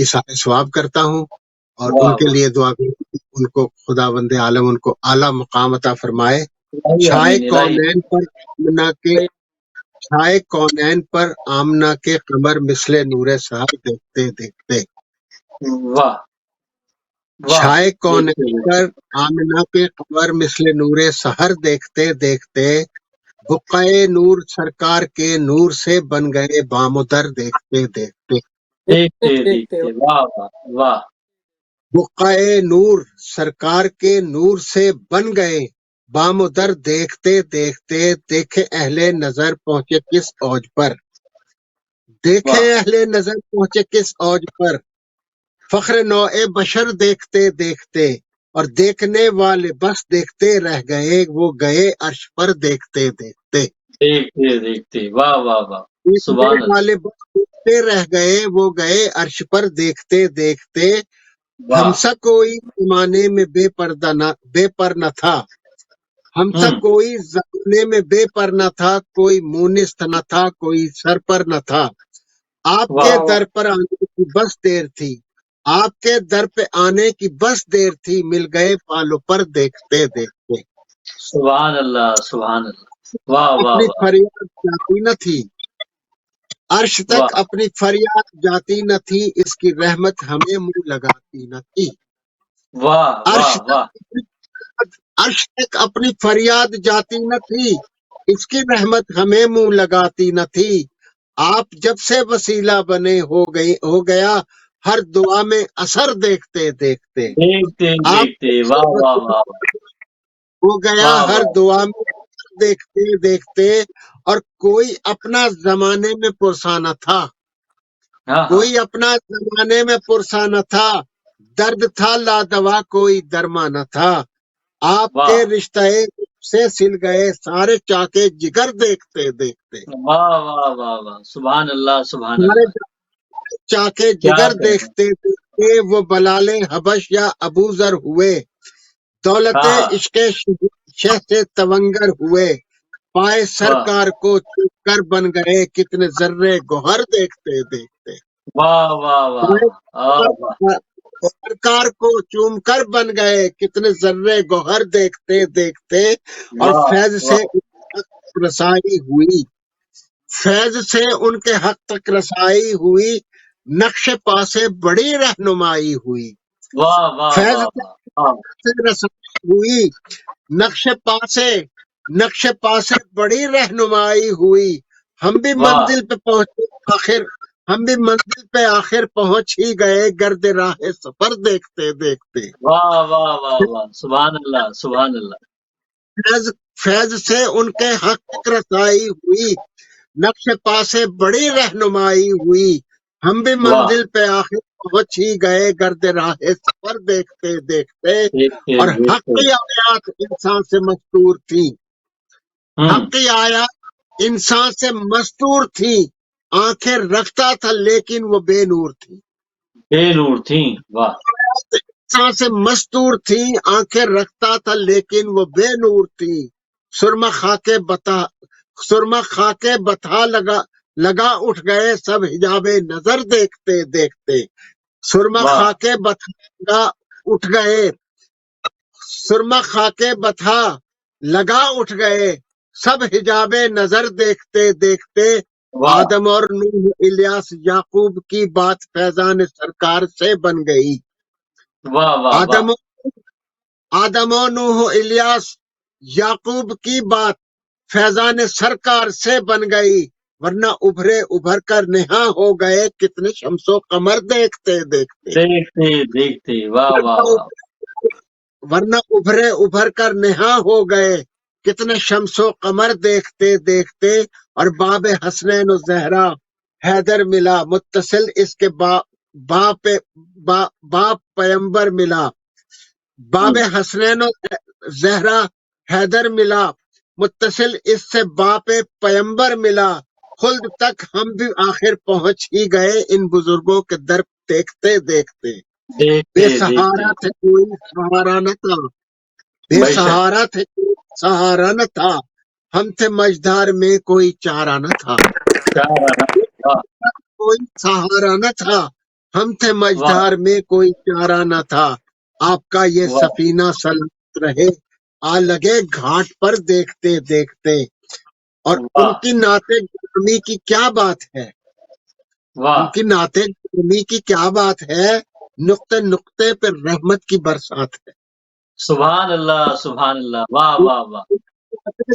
اظہار ثواب کرتا ہوں اور ان کے لیے دعا کرتا ہوں، ان کو خدا بند عالم ان کو اعلیٰ مقام عطا فرمائے. چھائے کونین پر آمنہ کے قمر مثل نور سحر دیکھتے دیکھتے. چھائے کونین پر آمنہ کے قمر مثل نور سحر دیکھتے دیکھتے، بقائے نور سرکار کے نور سے بن گئے بامدر دیکھتے دیکھتے. بقائے نور سرکار کے نور سے بن گئے بامدر دیکھتے دیکھتے. دیکھے اہل نظر پہنچے کس اوج پر، دیکھے اہل نظر پہنچے کس اوج پر، فخر نوع بشر دیکھتے دیکھتے. اور دیکھنے والے بس دیکھتے رہ گئے، وہ گئے عرش پر دیکھتے دیکھتے. واہ واہ واہ، دیکھنے والے بس دیکھتے رہ گئے، وہ گئے عرش پر دیکھتے دیکھتے. ہم سا کوئی زمانے میں بے پر نہ تھا، ہم سا کوئی زمانے میں بے پر نہ تھا، کوئی مونست نہ تھا، کوئی سر پر نہ تھا. آپ کے در پر آنے کی بس دیر تھی، آپ کے در پہ آنے کی بس دیر تھی، مل گئے پالوں پر دیکھتے دیکھتے. سبحان اللہ سبحان اللہ، واہ واہ اپنی واہ. فریاد جاتی نہ تھی عرش تک، اپنی فریاد جاتی نہ تھی، اس کی رحمت ہمیں منہ لگاتی نہ تھی. عرش تک اپنی فریاد جاتی نہ تھی، اس کی رحمت ہمیں منہ لگاتی نہ تھی. آپ جب سے وسیلہ بنے ہو گیا ہر دعا میں اثر دیکھتے دیکھتے. آپ ہو گیا ہر دعا میں دیکھتے دیکھتے. اور کوئی اپنا زمانے میں پرسا نہ تھا، کوئی اپنا زمانے میں پرسا نہ تھا، درد تھا لادوا کوئی درما نہ تھا. آپ کے رشتہ سے سل گئے سارے چاکے جگر دیکھتے دیکھتے. سبحان اللہ سبحان اللہ. چاکے جگر دیکھتے دیکھتے وہ بلال حبش یا ابو ذر ہوئے، دولت عشق شہ سے تونگر ہوئے. پائے سرکار کو چوم کر بن گئے کتنے ذرے گوہر دیکھتے دیکھتے. سرکار کو چوم کر بن گئے کتنے ذرے گوہر دیکھتے دیکھتے. اور فیض سے رسائی ہوئی، فیض سے ان کے حق تک رسائی ہوئی، نقش پا سے بڑی رہنمائی ہوئی. فیض سے رسائی ہوئی، نقش پا سے بڑی رہنمائی ہوئی. ہم بھی منزل پہ آخر پہنچ ہی گئے گرد راہ سفر دیکھتے دیکھتے. سبحان اللہ سبحان اللہ. فیض سے ان کے حق تک رسائی ہوئی، نقش پا سے بڑی رہنمائی ہوئی. ہم بھی منزل پہ آخر پہنچ ہی گئے گرد راہ سفر دیکھتے دیکھتے. اور حقی آیات انسان سے مستور تھی، حقی آیات انسان سے مستور تھی. آنکھیں رکھتا تھا لیکن وہ بے نور تھی. بے نور تھی. واہ. سے مستور تھی، آنکھیں رکھتا تھا لیکن وہ بے نور تھی. سرما خاکے بتا لگا اٹھ گئے سب حجاب نظر دیکھتے دیکھتے. سرما واہ. خاکے بتا لگا اٹھ گئے، سرما خاکے بتا لگا اٹھ گئے سب حجاب نظر دیکھتے دیکھتے. واہ. آدم اور نوح الیاس یعقوب کی بات فیضان سرکار سے بن گئی. واہ واہ واہ. آدم و نوح الیاس یعقوب کی بات فیضان سرکار سے بن گئی، ورنہ ابھر کر نہاں ہو گئے کتنے شمس و قمر دیکھتے دیکھتے. دیکھتے دیکھتے. واہ واہ واہ. ورنہ ابھر کر نہاں ہو گئے کتنے شمس و قمر دیکھتے دیکھتے. اور باب حسنین و زہرا حیدر ملا متصل اس کے باپ پیمبر ملا. باب حسنین و زہرا حیدر ملا متصل اس سے باپ پیمبر ملا. خلد تک ہم بھی آخر پہنچ ہی گئے ان بزرگوں کے در دیکھتے دیکھتے. بے سہارا تھے کوئی سہارا نہ تھا، بے سہارا تھے کوئی سہارا نہ تھا، ہم تھے مجدار میں کوئی چارہ نہ تھا. کوئی سہارا نہ تھا، ہم تھے مجدار میں کوئی چارہ نہ تھا. آپ کا یہ سفینہ سلامت رہے آ لگے گھاٹ پر دیکھتے دیکھتے. اور ان کی نعت گرامی کی کیا بات ہے، ان کی نعت گرامی کی کیا بات ہے، نقطے نقطے پہ رحمت کی برسات ہے. سبحان اللہ سبحان اللہ. واہ واہ واہ.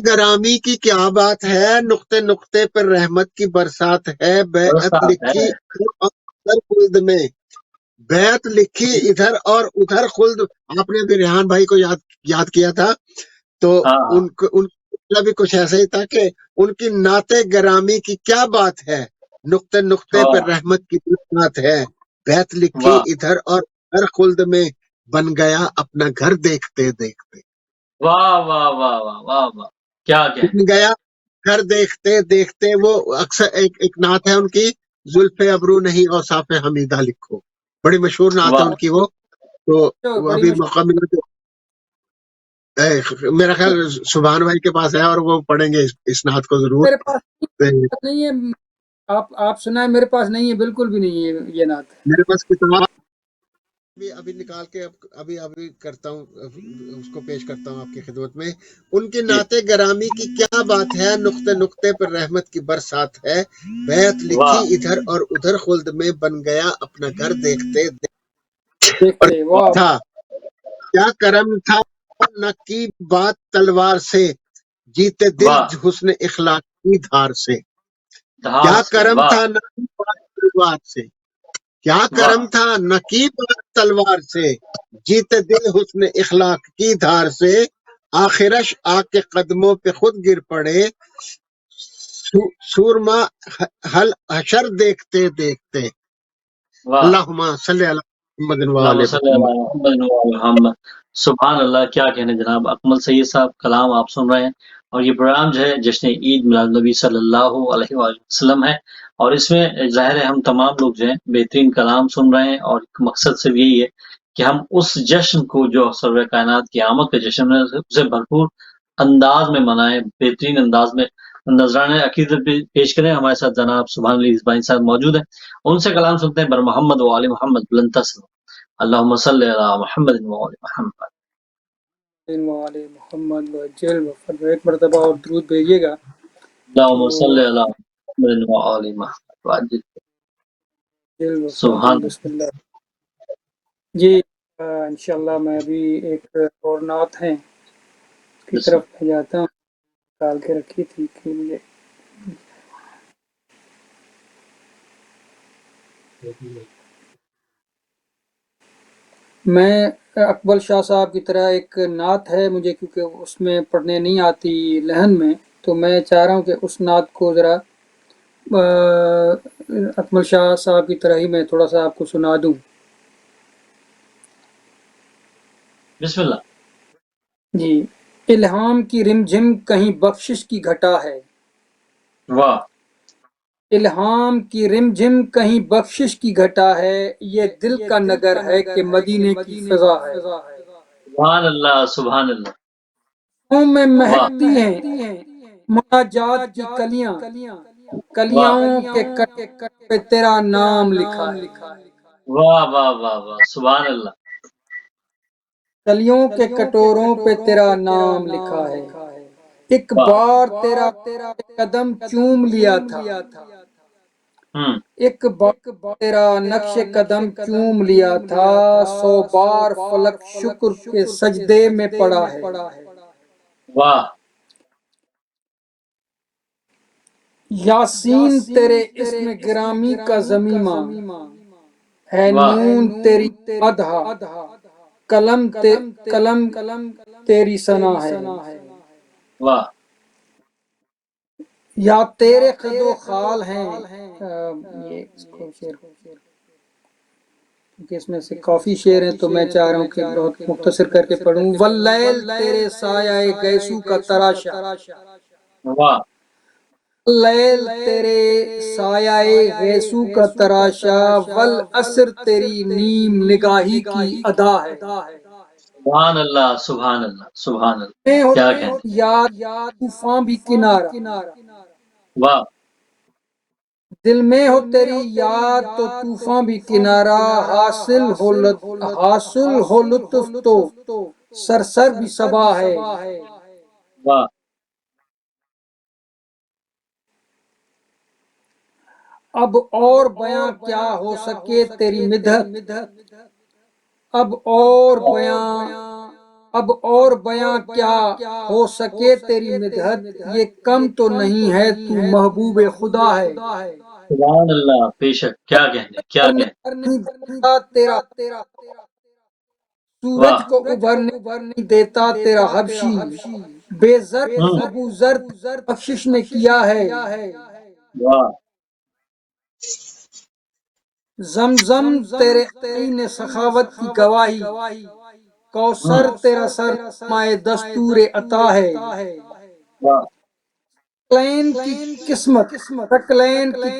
گرامی کی کیا بات ہے، نقطے نقطے پر رحمت کی برسات ہے. بیعت لکھی ادھر خلد میں، بیعت لکھی ادھر اور ادھر خلد. آپ نے بھی ریحان بھائی کو یاد کیا تھا، تو ان کا بھی کچھ ایسا ہی تھا کہ ان کی نعت گرامی کی کیا بات ہے، نقطے نقطے پر رحمت کی برسات ہے. بیعت لکھی ادھر اور ادھر خلد میں، بن گیا اپنا گھر دیکھتے دیکھتے. واہ واہ واہ واہ واہ واہ. کیا بن گیا گھر دیکھتے دیکھتے. وہ اکثر ایک نعت ہے ان کی، زلف ابرو نہیں اوصاف حمیدہ لکھو، بڑی مشہور نعت ہے ان کی وہ. تو ابھی موقع ملا تو میرا خیال سبحان بھائی کے پاس ہے اور وہ پڑھیں گے اس نعت کو ضرور. میرے پاس نہیں ہے، آپ سنائیں. میرے پاس نہیں ہے، بالکل بھی نہیں ہے یہ نعت. میرے پاس کتاب ابھی نکال کے ابھی کرتا ہوں، اس کو پیش کرتا ہوں آپ کی خدمت میں. ان کی نعت گرامی کی کیا بات ہے، نقطے نقطے پر رحمت کی برسات ہے. بیعت لکھی ادھر اور ادھر خلد میں، بن گیا اپنا گھر دیکھتے دیکھتے. تھا کیا کرم تھا نہ کی بات تلوار سے، جیتے دل حسن اخلاق کی دھار سے. کیا کرم تھا نہ کی بات تلوار سے، کیا کرم تھا نہ کی بات تلوار سے، جیتے دل حسن اخلاق کی دھار سے. آخرش آ کے قدموں پہ خود گر پڑے، سورما حشر دیکھتے دیکھتے. اللہم صلی علی محمد وآل محمد. سبحان اللہ. کیا کہنے جناب اکمل سید صاحب، کلام آپ سن رہے ہیں. اور یہ پروگرام جو ہے جشن عید میلاد النبی صلی اللہ علیہ وسلم ہے، اور اس میں ظاہر ہے ہم تمام لوگ جو ہیں بہترین کلام سن رہے ہیں، اور مقصد صرف یہی ہے کہ ہم اس جشن کو جو سرور کائنات کی آمد کا جشن ہے اسے بھرپور انداز میں منائیں، بہترین انداز میں نذرانے عقیدت پیش کریں. ہمارے ساتھ جناب سبحان علی اسماعیل صاحب موجود ہیں، ان سے کلام سنتے ہیں. بر محمد و آل محمد بلند تصل. اللہم صلی علی محمد و آل محمد. ایک مرتبہ اور درود بھیجیے گا. اللہم صلی علی محمد و آل محمد. سبحان بسم اللہ. جی انشاءاللہ میں ابھی ایک اور نعت ہے کی طرف جاتا ہوں، نکال کے رکھی تھی کہ مجھے میں اقبال شاہ صاحب کی طرح ایک نعت ہے مجھے، کیونکہ اس میں پڑھنے نہیں آتی لہن میں، تو میں چاہ رہا ہوں کہ اس نعت کو ذرا اکمل شاہ صاحب کی طرح ہی میں تھوڑا سا آپ کو سنا دوں. بسم اللہ. جی. الہام کی رم جھم کہیں بخشش کی گھٹا ہے، واہ. الہام کی رم جھم کہیں بخشش کی گھٹا ہے، یہ دل کا نگر ہے کہ مدینے کی فضا ہے۔ سبحان اللہ سبحان اللہ، میں واہ مہکتی ہیں مناجات کی کلیاں، واہ کلیاؤں کے کٹ پہ تیرا نام لکھا ہے۔ واہ واہ واہ واہ سبحان اللہ، کلیوں کے کٹوروں پہ تیرا نام لکھا ہے۔ ایک واہ بار تیرا قدم چوم لیا تھا، ایک بار تیرا نقش قدم چوم لیا تھا، 100 بار فلک شکر کے سجدے میں پڑا ہے۔ واہ یاسین تیرے اسم گرامی کا ضمیمہ ہے، واہ نون تیری مدح، قلم تیری ثنا ہے۔ واہ یا تیرے خد و خال ہیں، یہ اس کو شعر کیونکہ اس میں سے کافی شعر ہیں تو میں چاہ رہا ہوں کہ بہت مختصر کر کے پڑھوں۔ واللیل تیرے سایہ گیسو کا تراشا، واہ لیل تیرے سایہ گیسو کا تراشا، والعصر تیری نیم نگاہی کی ادا ہے۔ سبحان اللہ سبحان اللہ سبحان اللہ، میں کیا ہوتے کہیں، یاد طوفان بھی کنارہ، واہ دل میں ہو تیری یاد تو طوفان بھی کنارہ، حاصل ہو لطف تو سرسر بھی صبا ہے۔ واہ اب اور بیاں کیا ہو سکے تیری مدحت، اب اور بیاں کیا ہو سکے تیری مدحت، یہ کم تو نہیں ہے تو محبوب خدا ہے۔ سبحان اللہ، بے شک، کیا کہنے کیا کہنے، تیرا سورج کو ابھرنے نہیں دیتا تیرا حبشی، بے زر ابو ذر بخشش نے کیا ہے۔ واہ زمزم تیرے عین سخاوت کی گواہی، کوثر تیرا سرمائے دستور عطا ہے۔ واہ ثقلین کی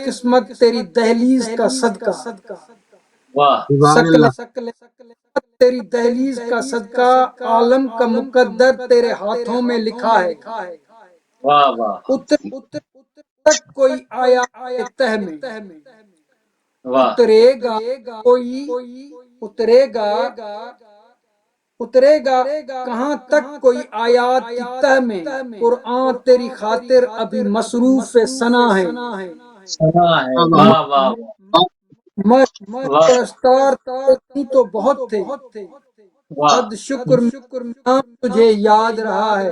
قسمت تیری دہلیز کا صدقہ، واہ سبحان اللہ، تیری دہلیز کا صدقہ، عالم کا مقدر تیرے ہاتھوں میں لکھا ہے۔ واہ واہ اتر تک کوئی آیا تہ میں، واہ اترے گا کہاں تک کوئی آیات کی تہ میں، قرآن تیری خاطر ابھی مصروف ثنا ہے۔ سنا ہے، واہ واہ واہ پرستار تو بہت تھے، واہ حد شکر نام تجھے یاد رہا ہے۔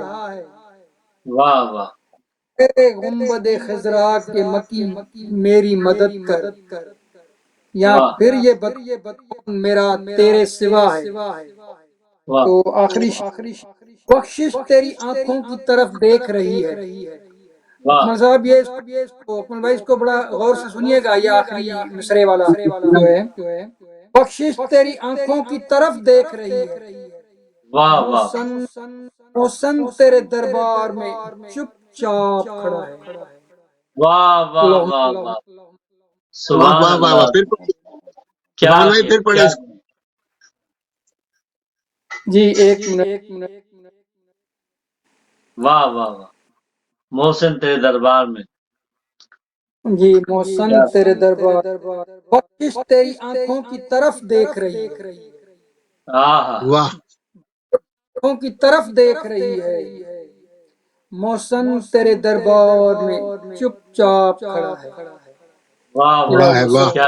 واہ واہ تیرے گنبد خضرا کے مکی میری مدد کر، یا واہ پھر یہ بتاؤں میرا تیرے سوا ہے۔ واہ تو آخری بخشش تیری آنکھوں کی طرف دیکھ رہی ہے۔ واہ اکمل صاحب یہ اکمل بھائی اس کو بڑا غور سے سنیے گا، یہ آخری مصرے والا جو ہے، بخشش تیری آنکھوں کی طرف دیکھ رہی ہے، واہ واہ محسن تیرے دربار میں چپ چاپ کھڑا ہے۔ واہ واہ واہ واہ واہ سبحان واہ واہ اللہ، واہ، پھر کیا سبحان بھائی پھر پڑھے کیا اس کو۔ جی ایک منٹ۔ واہ واہ واہ، محسن تیرے دربار میں، جی محسن تیرے دربار، بخشش تیری آنکھوں کی طرف دیکھ رہی ہے، آہا واہ آنکھوں کی طرف دیکھ رہی ہے، محسن تیرے دربار میں چپ چاپ کھڑا ہے۔ واہ واہ بڑا ہے، واہ کیا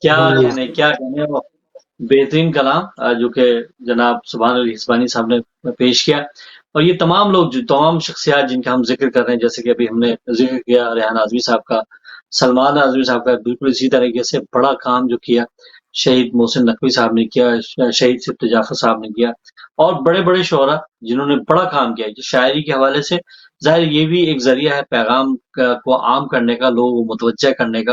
کیا سبحان اللہ۔ کہنے وہ بہترین کلام جو کہ جناب سبحان علی حسبانی صاحب نے پیش کیا، اور یہ تمام لوگ جو تمام شخصیات جن کا ہم ذکر کر رہے ہیں، جیسے کہ ابھی ہم نے ذکر کیا ریحان اعظمی صاحب کا، سلمان اعظمی صاحب کا، بالکل اسی طریقے سے بڑا کام جو کیا شہید محسن نقوی صاحب نے کیا، شہید سبت جعفر صاحب نے کیا، اور بڑے بڑے شعراء جنہوں نے بڑا کام کیا شاعری کے حوالے سے۔ ظاہر یہ بھی ایک ذریعہ ہے پیغام کو عام کرنے کا، لوگوں کو متوجہ کرنے کا،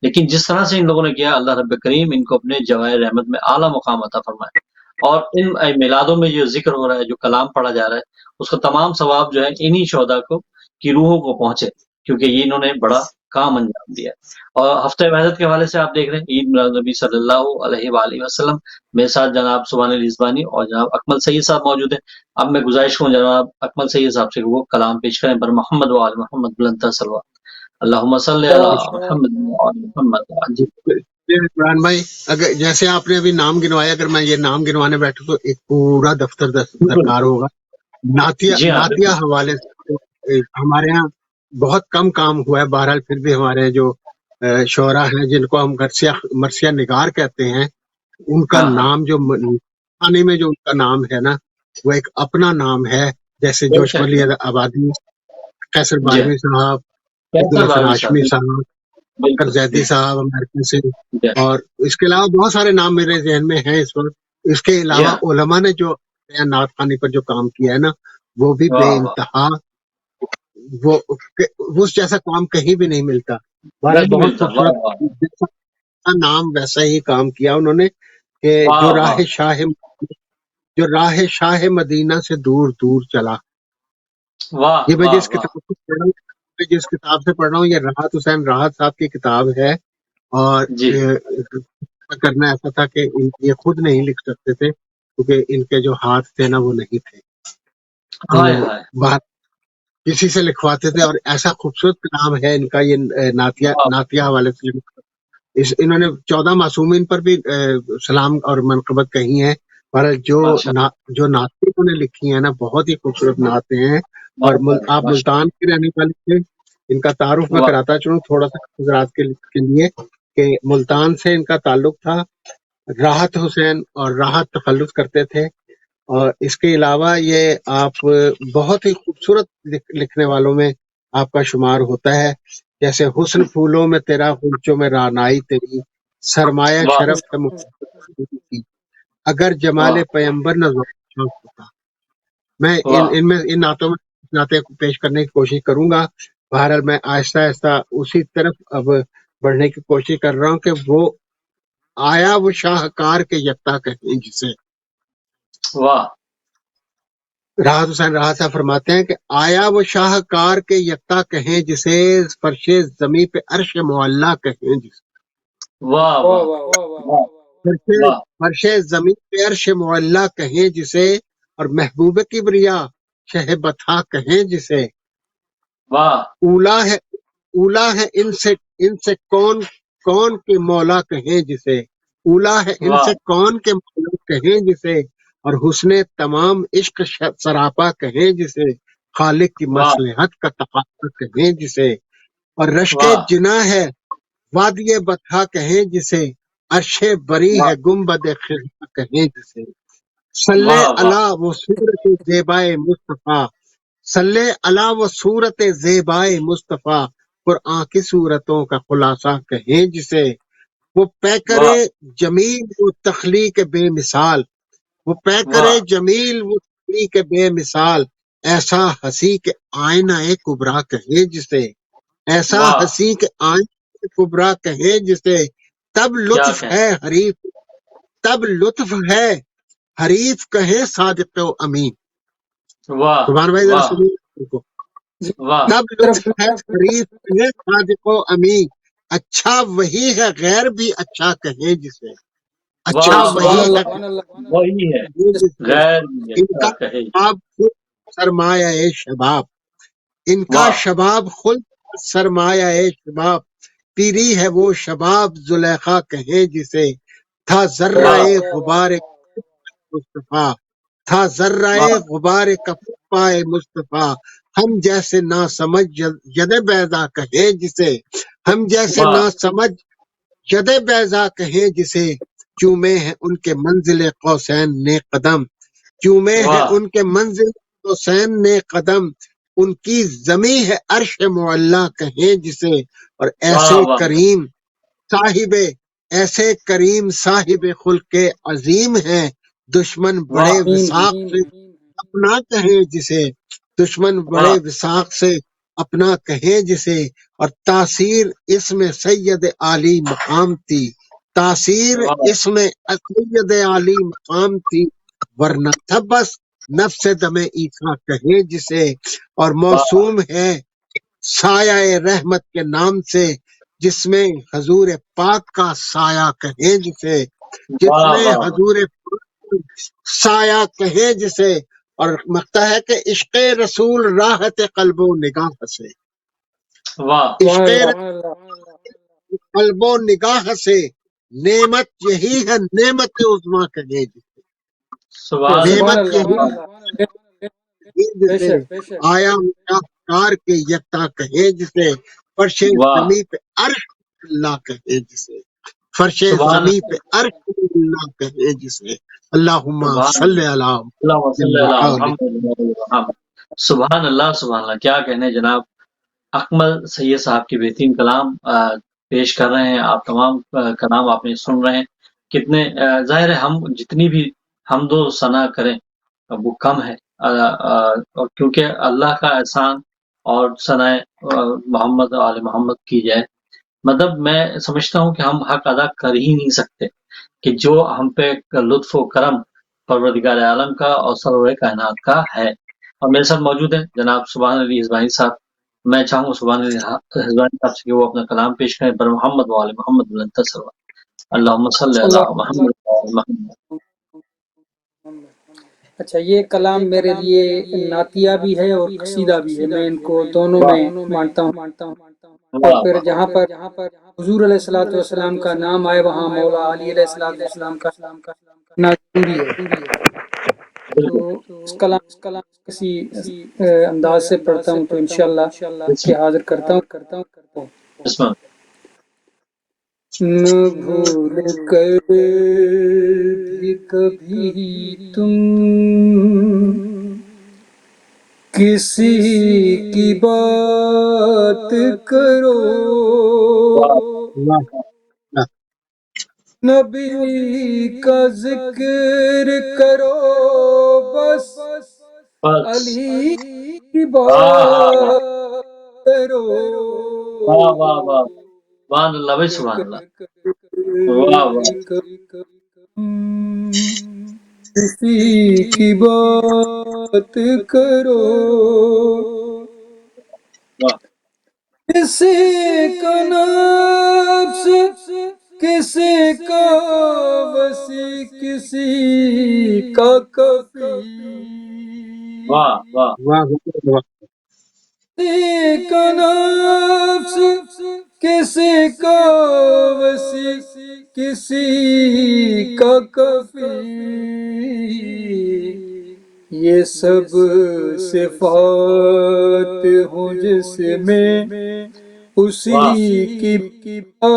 لیکن جس طرح سے ان لوگوں نے کیا، اللہ رب کریم ان کو اپنے جواہر رحمت میں اعلیٰ مقام عطا فرمائے، اور ان میلادوں میں جو ذکر ہو رہا ہے، جو کلام پڑھا جا رہا ہے، اس کا تمام ثواب جو ہے انہی شہداء کو کی روحوں کو پہنچے، کیونکہ یہ انہوں نے بڑا کام انجام دیا. اور ہفتہ وحدت کے حوالے سے آپ دیکھ رہے ہیں عید میلاد النبی صلی اللہ علیہ وآلہ وسلم. میرے ساتھ جناب سبحان رضوانی اور جناب اکمل سید صاحب موجود ہیں. اب میں گزارش کروں جناب اکمل سید صاحب سے کہ وہ کلام پیش کریں بر محمد و آل محمد بلند صلوات. اللہم صلی علی محمد و آل محمد. جی عمران بھائی، اگر جیسے آپ نے ابھی نام گنوایا، اگر میں یہ نام گنوانے بیٹھوں تو ایک پورا دفتر درکار ہوگا. جی ہاں نعتیہ حوالے سے ہمارے ہاں بہت کم کام ہوا ہے. بہرحال پھر بھی ہمارے جو شعراء ہیں جن کو ہم مرثیہ نگار کہتے ہیں، ان کا نام جو پانے میں جو ان کا نام ہے نا، وہ ایک اپنا نام ہے. جیسے جوش ولی آبادی، قیصر بانوی صاحب، عبدالحسن ہاشمی صاحب، بکر زیدی صاحب امریکہ سے، اور اس کے علاوہ بہت سارے نام میرے ذہن میں ہیں اس وقت. اس کے علاوہ علماء نے جو نعت خوانی پر جو کام کیا ہے نا، وہ بھی بے انتہا، وہ اس جیسا کام کہیں بھی نہیں ملتا. بہت خوبصورت نام، ویسا ہی کام کیا انہوں نے کہ جو راہ شاہ مدینہ سے دور دور چلا. یہ میں جس کتاب سے پڑھ رہا ہوں یہ راحت حسین راحت صاحب کی کتاب ہے. اور کرنا ایسا تھا کہ یہ خود نہیں لکھ سکتے تھے کیونکہ ان کے جو ہاتھ تھے نا وہ نہیں تھے، تو بات کسی سے لکھواتے تھے. اور ایسا خوبصورت کلام ہے ان کا، یہ نعتیہ حوالے سے انہوں نے 14 معصومین پر بھی سلام اور منقبت کہی ہیں. پر جو نعتیں نے لکھی ہیں نا، بہت ہی خوبصورت نعتیں ہیں. اور آپ ملتان کے رہنے والے تھے. ان کا تعارف میں کراتا چلوں تھوڑا سا حضرات کے لیے کہ ملتان سے ان کا تعلق تھا. راحت حسین اور راحت تخلص کرتے تھے. اور اس کے علاوہ یہ آپ بہت ہی خوبصورت لکھنے والوں میں آپ کا شمار ہوتا ہے. جیسے حسن پھولوں میں تیرا خلچوں میں رانائی تیری، سرمایہ شرف ہے اگر جمال پیمبر نہ ہوتا. میں ان نعتوں میں نعتیں پیش کرنے کی کوشش کروں گا. بہرحال میں آہستہ آہستہ اسی طرف اب بڑھنے کی کوشش کر رہا ہوں کہ وہ آیا وہ شاہکار کے یکتا کہیں جسے. راحت حسین راحت صاحب فرماتے ہیں کہ آیا وہ شاہکار کے یکتا کہیں جسے، فرش زمیں پہ عرش معلیٰ کہیں جسے. فرش زمین پہ عرش معلیٰ کہیں جسے، اور محبوب کبریا شہ بتا کہیں جسے. اولا ہے ان سے کون کے مولا کہیں جسے. اولا ہے ان سے کون کے مولا کہیں جسے، اور حسن تمام عشق سراپا کہیں جسے. خالق کی مصلحت کا تقاضا کہیں جسے. اور رشک جنا ہے وادی بتا کہیں جسے، عرش بری ہے گنبد خضرا کہیں جسے. صلی علی وہ صورت زیبائے مصطفیٰ، صلی علی وہ صورت زیبائے مصطفیٰ، قرآن کی صورتوں کا خلاصہ کہیں جسے. وہ پیکر جمیل و تخلیق بے مثال، وہ پیکر جمیل و تخلیق بے مثال، ایسا ہنسی کے آئینہ کبریٰ کہیں جسے. ایسا ہنسی کے آئینہ کبریٰ کہیں جسے. تب لطف ہے حریف، تب لطف ہے حریف کہیں صادق و امین. سبحان بھائی ذرا سنیے کو. تب لطف ہے حریف کہیں صادق و امین، اچھا وہی ہے غیر بھی اچھا کہیں جسے. اچھا وہی ہے غیر ان کا شباب خود سرمایہ شباب، ان کا شباب خود سرمایہ شباب. پیری ہے وہ شباب زلیخا کہیں جسے. تھا ذرہ غبار مصطفیٰ، تھا ذرہ غبار کفائے مصطفیٰ. ہم جیسے نا سمجھ ید بیضا کہیں جسے. ہم جیسے نا سمجھ ید بیضا کہیں جسے. چومے ہیں ان کے منزل قوسین نے قدم، چومے ہیں ان کے منزل قوسین نے قدم. ان کی زمین ہے عرش معلیٰ کہیں جسے. اور ایسے کریم صاحب خلق عظیم ہیں، دشمن بڑے وثاق سے اپنا کہیں جسے. دشمن بڑے وثاق سے اپنا کہیں جسے. اور تاثیر اس میں سید عالی مقام تھی، تاثیر اس میں سید عالی مقام تھی، ورنہ تھا بس نفس دم عیسیٰ کہیں جسے. اور موسوم ہے سایہ رحمت کے نام سے، جس میں حضور پاک کا سایہ کہیں جسے، جس واہ میں واہ واہ، حضور پاک سایہ کہیں جسے، اور مکتا ہے کہ عشق رسول راحت قلب و نگاہ سے، واہ عشق سبحان اللہ قلب و نگاہ سے، نعمت یہی ہے، نعمت عظما کہیں جسے، سبحان سبحان نعمت اللہ اللہ یہی سبحان ہے بے جسے، شک آیا کار کے یکتا کہیں جسے، فرش واہ زمیں پہ عرش اللہ کہیں جسے، فرش سبحان زمیں اللہ پہ عرش اللہ کہیں جسے، اللہم سبحان صلی اللہ، علی اللہم صلی علی محمد۔ محمد وعلی محمد۔ سبحان اللہ سبحان اللہ، کیا کہنے جناب، اکمل سید صاحب کی بہترین کلام پیش کر رہے ہیں آپ تمام، کلام آپ نے سن رہے ہیں کتنے ظاہر ہے ہم جتنی بھی حمد و ثنا کریں وہ کم ہے، اور کیونکہ اللہ کا احسان اور ثنا محمد و آل محمد کی جائے، مطلب میں سمجھتا ہوں کہ ہم حق ادا کر ہی نہیں سکتے کہ جو ہم پہ لطف و کرم پروردگار عالم کا اور سرور کائنات کا ہے۔ اور میرے ساتھ موجود ہیں جناب سبحان علی اسماعیل صاحب، میں چاہوں گا سبحان علی حضرانی صاحب سے کہ وہ اپنا کلام پیش کریں بر محمد وعلی محمد بلند اللہم صلی علی اللہ محمد وعلی محمد۔ اچھا، یہ کلام میرے لیے نعتیہ بھی ہے اور قصیدہ بھی ہے، میں ان کو دونوں واہ میں مانتا ہوں، اور واہ پھر واہ جہاں پر حضور علیہ الصلوۃ والسلام کا نام آئے وہاں مولا علی علیہ الصلوۃ والسلام کا نام بھی ہے۔ تو بالکل اس کلام کسی انداز سے پڑھتا ہوں تو انشاءاللہ اس بسم کے حاضر کرتا ہوں۔ بسم اللہ۔ نہ بھول کر بھی کبھی تم کسی کی بات کرو، واہ اللہ نبی کا ذکر کرو، بس بس علی کی ہاں ہاں ہاں، بات کرو، واہ واہ واہ، سبحان اللہ بھائی سبحان اللہ، واہ واہ کسی کی بات کرو، واہ کسی کا نفس کسی کا وسی، کسی کا کفی، واہ واہ واہ واہ، کسی کا نفس کسی کا وسی، کسی کا کفی، یہ سب صفات ہوں جس میں واہ، اسی کی بات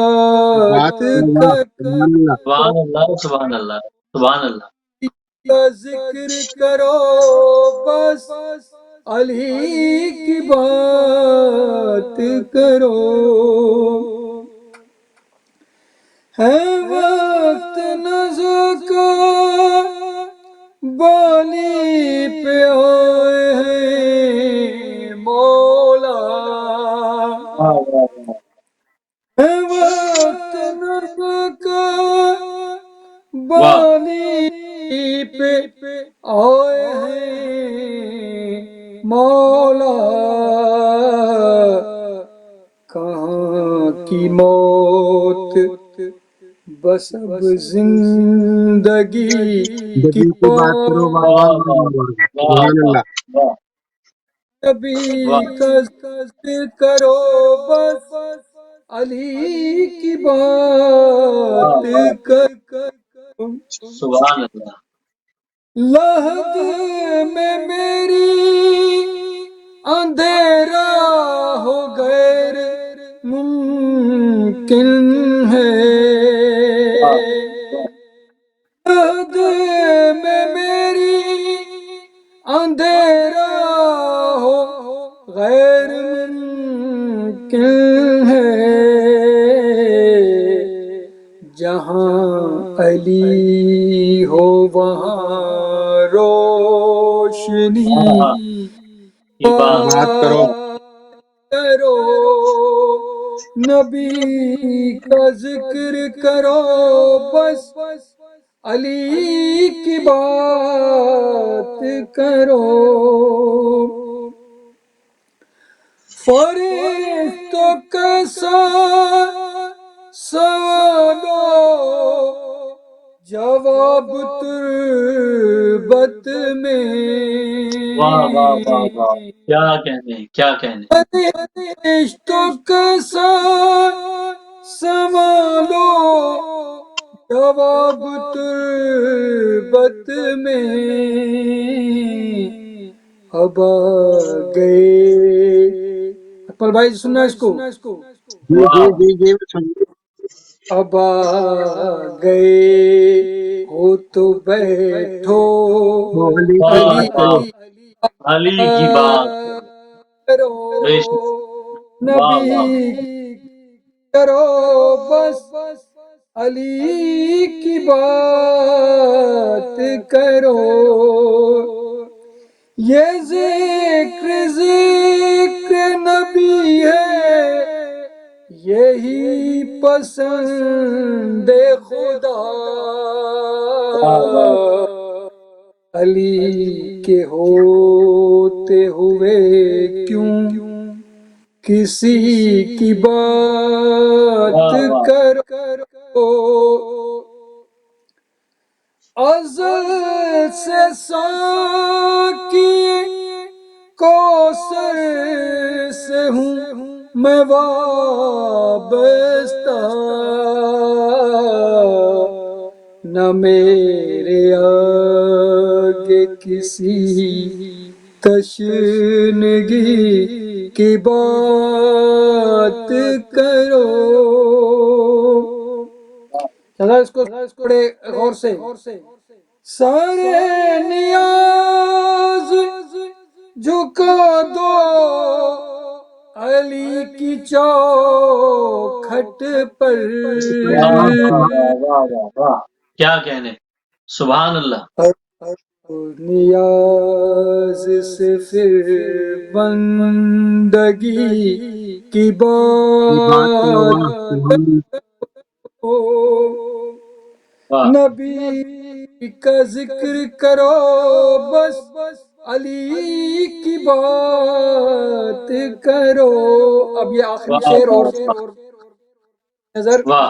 بات واہ، کرو، سبحان اللہ، سبحان اللہ سبحان اللہ سبحان اللہ، کا ذکر کرو، بس علی کی بات کرو، ہے وقت نظر کا بالی پہ آئے ہیں مولا، واہ واہ واہ، ہے وقت نظر کا واہ بالی پہ آئے ہیں مولا، کہاں کی موت بس اب زندگی کی بدی کی بات کرو، واہ واہ واہ واہ واہ واہ واہ، واہ سبحان واہ اللہ، واہ نبی واہ، کا ذکر کرو، بس علی کی واہ بات واہ، کرو، سبحان اللہ، لحد میں میری اندھیرا ہو غیر ممکن ہے، واہ واہ، لحد میں میری اندھیرا ہو غیر ممکن ہے، جہاں علی ہو وہاں روشنی ہاں ایمان بات کرو، کرو، نبی کا ذکر کرو، بس علی کی بات کرو، فرشتوں کے ساتھ سوالو جواب تربت میں واہ واہ واہ واہ، کیا کہنے کیا کہنے. فرشتوں کے ساتھ سوالو جواب تربت میں اب آ گئے. اکمل بھائی سننا اس کو. جی جی جی جی میں سن اب آ گئے ہو تو بیٹھو علی کی واہ بات کرو. واہ، علی کی بات کرو بے شک. واہ واہ نبی کرو بس علی کی بات کرو. یہ ذکر نبی ہے یہی پسند خدا. واہ واہ علی کے ہوتے ہوئے کیوں کسی کی بات واہ واہ. کرو. ازل سے ساقی کوثر سے ہوں میں وابستہ. نہ میرے آگے کسی تشنگی کی بات کرو. چلا اس کو بڑے غور سے. سارے نیاز جھکا دو علی کی چوکھٹ پر. واہ واہ واہ واہ واہ واہ، کیا کہنے. سبحان اللہ. نیاز سے پھر بندگی کی بات کرو. بات واہ واہ نبی کا ذکر کرو بس علی کی بات کرو. اب یہ آخری واہ شعر اور واہ نظر واہ.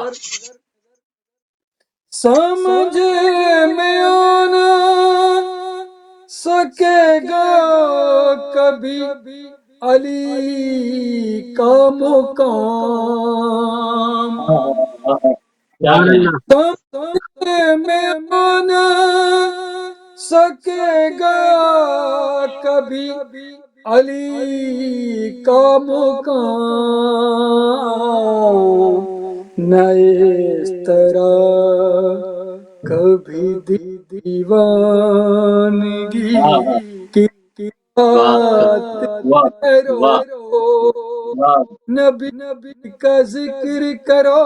سمجھ میں آنا سکے گا کبھی علی کا مقام. کیا کہنے. سمجھ میں آنا سکے گا کبھی علی کا مقام. نہ اس طرح کبھی دیوانگی کی بات واہ کرو. واہ واہ. نبی کا ذکر کرو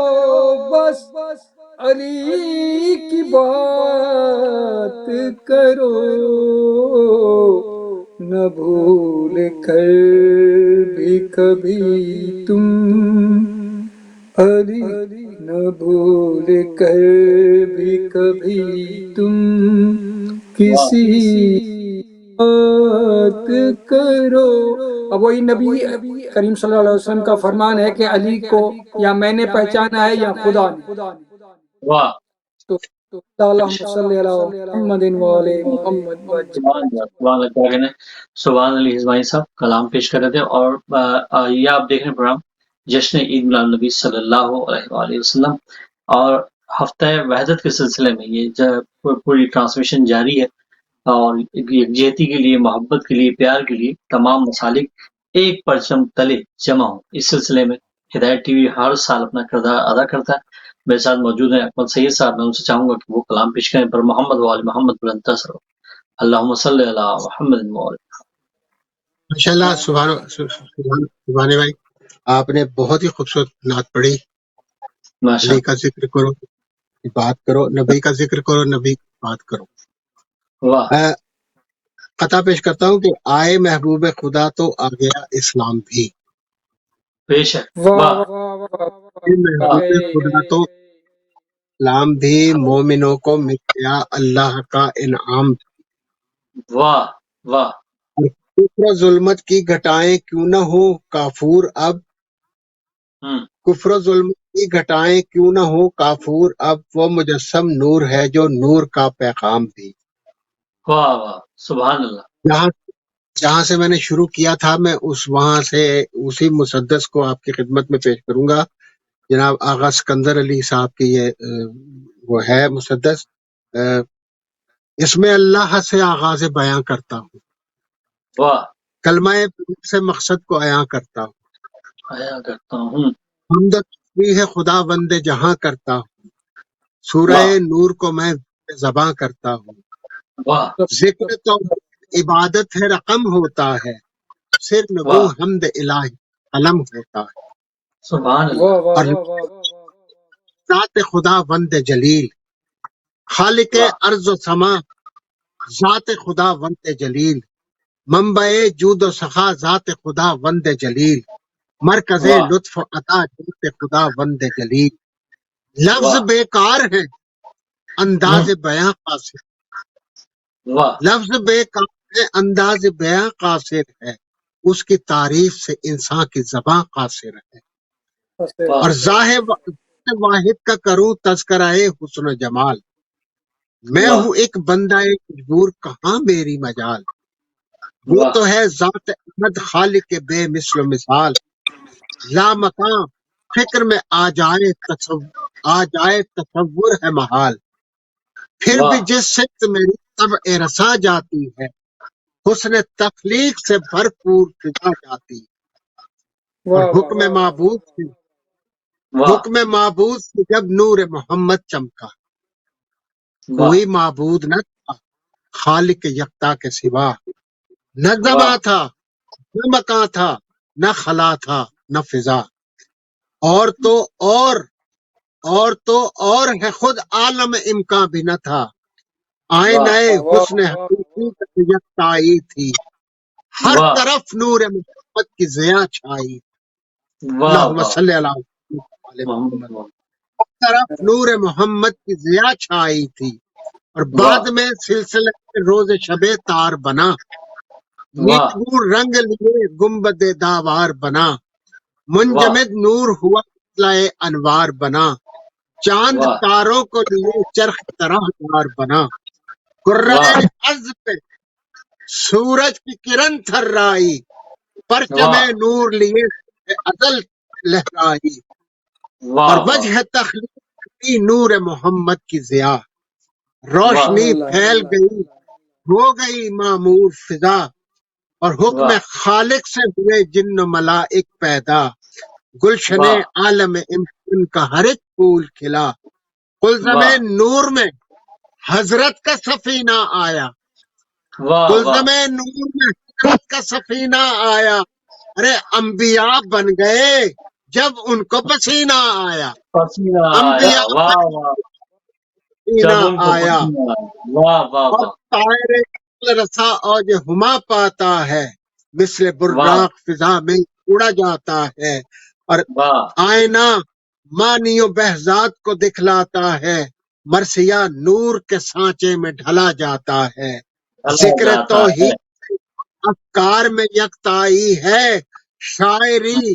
بس علی کی بات کرو. نہ بھول کر بھی کبھی تم علی نہ بھول کر بھی کبھی تم کسی بات کرو. اب وہی نبی کریم صلی اللہ علیہ وسلم کا فرمان ہے کہ علی کو یا میں نے پہچانا ہے یا خدا نے. واہ تو اللہم صلی علی محمد وعلی محمد. سبحان اللہ سبحان اللہ. کیا کہنے. سبحان اللہ. اسماعیل صاحب کلام پیش کر رہے تھے اور یہ آپ دیکھ رہے ہیں پروگرام جشن عید میلاد النبی صلی اللہ علیہ وآلہ وسلم اور ہفتہ وحدت کے سلسلے میں یہ پوری ٹرانسمیشن جاری ہے اور یکجہتی کے لیے محبت کے لیے پیار کے لیے تمام مسالک ایک پرچم تلے جمع ہوں. اس سلسلے میں ہدایت ٹی وی ہر سال اپنا کردار ادا کرتا ہے. میرے ساتھ موجود ہیں اکمل سید صاحب. میں ان سے چاہوں گا کہ وہ کلام پیش کریں پر محمد وآل محمد بلند تسر. اللہم صلی علی محمد وآل. ماشاءاللہ. سبحان بھائی آپ نے بہت ہی خوبصورت نعت پڑھی. ماشاء علی کا ذکر کرو بات کرو, نبی کا ذکر کرو نبی کی بات کرو. واہ قطع پیش کرتا ہوں کہ آئے محبوب خدا تو آ گیا اسلام بھی. بے شک. واہ واہ واہ واہ آئے محبوب خدا تو اسلام بھی مومنوں کو مل گیا اللہ کا انعام. واہ واہ کفر و ظلمت کی گھٹائیں کیوں نہ ہو کافور اب، کفر و ظلمت کی گھٹائیں کیوں نہ ہو کافور اب، وہ مجسم نور ہے جو نور کا پیغام بھی۔ واہ واہ سبحان اللہ۔ جہاں سے میں نے شروع کیا تھا میں وہاں سے اسی مسدس کو آپ کی خدمت میں پیش کروں گا۔ جناب آغا سکندر علی صاحب کی یہ وہ ہے مسدس، اس میں اللہ سے آغاز بیاں کرتا ہوں، واہ، کلمہ سے مقصد کو عیاں کرتا ہوں، عیاں کرتا ہوں، حمد و تسبیح خدا بند جہاں کرتا ہوں، سورہ نور کو میں زباں کرتا ہوں، واہ ذکر تو عبادت ہے رقم ہوتا ہے، سر نگو حمد الہی قلم ہوتا ہے، سبحان اللہ۔ واہ واہ اور واہ واہ واہ ذات خدا بند جلیل، خالق ارض و سما ذات خدا بند جلیل، منبع جود و سخا ذات خدا بند جلیل، مرکز لطف و عطا ذات خدا بند جلیل، لفظ بیکار ہے انداز بیاں قاصر، لفظ بیکار ہے انداز بیاں قاصر ہے، اس کی تعریف سے انسان کی زباں قاصر ہے، اور ظاہر واحد کا کروں تذکرہ حسن و جمال، میں ہوں ایک بندہ مجبور کہاں میری مجال، وہ تو ہے ذات احمد خالق بے مثل و مثال، لا مکان فکر میں آ جائے تصور ہے محال، پھر بھی جس سمت میری طبع رسا جاتی ہے، حسن تخلیق سے بھرپور فضا جاتی ہے، اور حکم معبود سے جب نور محمد چمکا، کوئی معبود نہ تھا خالق یکتا کے سوا، نہ زماں تھا نہ مکان تھا نہ خلا تھا نہ فضا، اور ہے خود عالم امکان بھی نہ تھا، آئینہ حسن حقیقی یکتائی تھی، ہر طرف نور محمد کی ضیاء چھائی، اللہم صلی علی محمد، ہر طرف نور محمد کی ضیاء چھائی تھی، اور بعد میں سلسلہ روز شب تار بنا، نیکبو رنگ لیے گنبد داوار بنا، منجمد نور ہوا اطلاع انوار بنا، چاند تاروں کو لیے چرخ طرح دار بنا، قرۂ ارض پہ سورج کی کرن تھرائی، پرچم نور لیے ازل لہرائی، اور وجہ تخلیق نور محمد کی ضیاء، روشنی پھیل گئی ہو گئی معمور فضا، اور حکم خالق سے ہوئے جن و ملائک پیدا، گلشن عالم امکان کا ہر ایک پھول کھلا، قلزم نور میں حضرت کا سفینہ آیا، قلزم نور میں حضرت کا سفینہ آیا، ارے انبیاء بن گئے جب ان کو پسینہ آیا، انبیاء پسینہ آیا، اور طائر رسا اوج ہما پاتا ہے، مثل براق فضا میں اڑا جاتا ہے، اور آئینہ معنی و بہزاد کو دکھلاتا ہے، مرثیہ نور کے سانچے میں ڈھلا جاتا ہے، ذکر توحید افکار میں یکتائی ہے، شاعری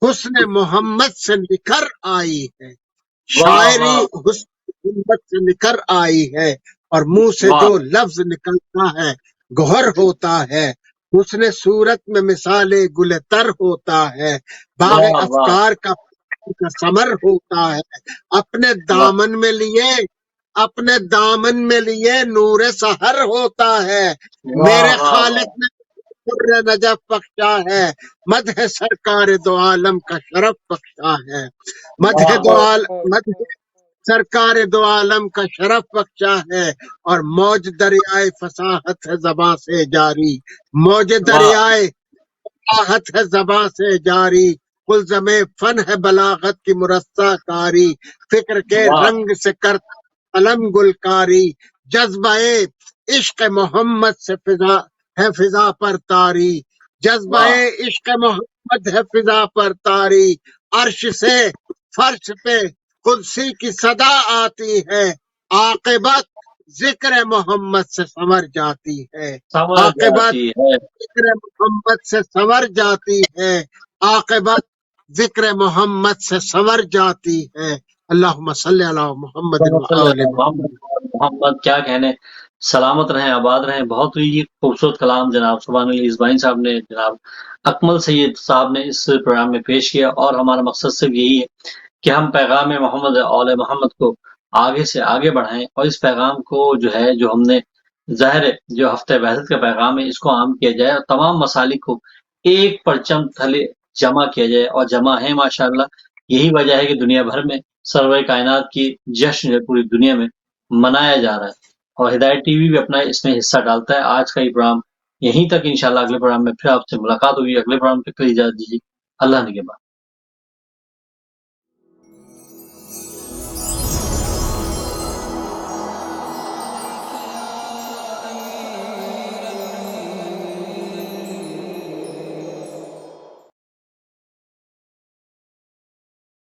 حسن محمد سے نکھر آئی ہے، شاعری حسن محمد سے نکھر آئی ہے، اور منہ سے جو لفظ نکلتا ہے گوہر ہوتا ہے، حسن صورت میں مثال گل تر ہوتا ہے، باغ افکار کا ثمر ہوتا ہے، اپنے دامن میں لیے نور سحر ہوتا ہے، میرے خالق نے در نجف بخشا ہے، مدح سرکار دو عالم کا شرف بخشا ہے، مدح سرکار دو عالم کا شرف بخشا ہے، اور موج دریائے فصاحت ہے زباں سے جاری، موج دریائے فصاحت ہے زباں سے جاری، قلزم فن ہے بلاغت کی مرصع کاری، فکر کے رنگ سے کرتا قلم گلکاری، جذبہ عشق محمد سے فضا پر تاری، جذبہ عشق محمد ہے فضا پر تاری، عرش سے فرش پہ قدسی کی صدا آتی ہے، عاقبت ذکر محمد سے سنور جاتی ہے، سمجھ عاقبت جاتی ہے، ذکر محمد سے سنور جاتی ہے، عاقبت ذکر محمد سے سنور جاتی ہے۔ اللہم صلی علی محمد و آل محمد۔ محمد کیا کہنے، سلامت رہیں، آباد رہیں۔ بہت ہی خوبصورت کلام جناب سبحان اللہ اسماعیل صاحب نے، جناب اکمل سید صاحب نے اس پروگرام میں پیش کیا، اور ہمارا مقصد صرف یہی ہے کہ ہم پیغام محمد اول محمد کو آگے سے آگے بڑھائیں، اور اس پیغام کو جو ہے، جو ہم نے ظاہر ہے جو ہفتہ وحدت کا پیغام ہے، اس کو عام کیا جائے اور تمام مسالک کو ایک پرچم تلے جمع کیا جائے، اور جمع ہے ماشاءاللہ۔ یہی وجہ ہے کہ دنیا بھر میں سرور کائنات کی جشن جو پوری دنیا میں منایا جا رہا ہے، اور ہدایت ٹی وی بھی اپنا اس میں حصہ ڈالتا ہے۔ آج کا یہ پروگرام یہیں تک، انشاءاللہ اگلے پروگرام میں پھر آپ سے ملاقات ہوگی۔ اگلے پروگرام تک کے لیے اجازت دیجیے، اللہ نگہبان۔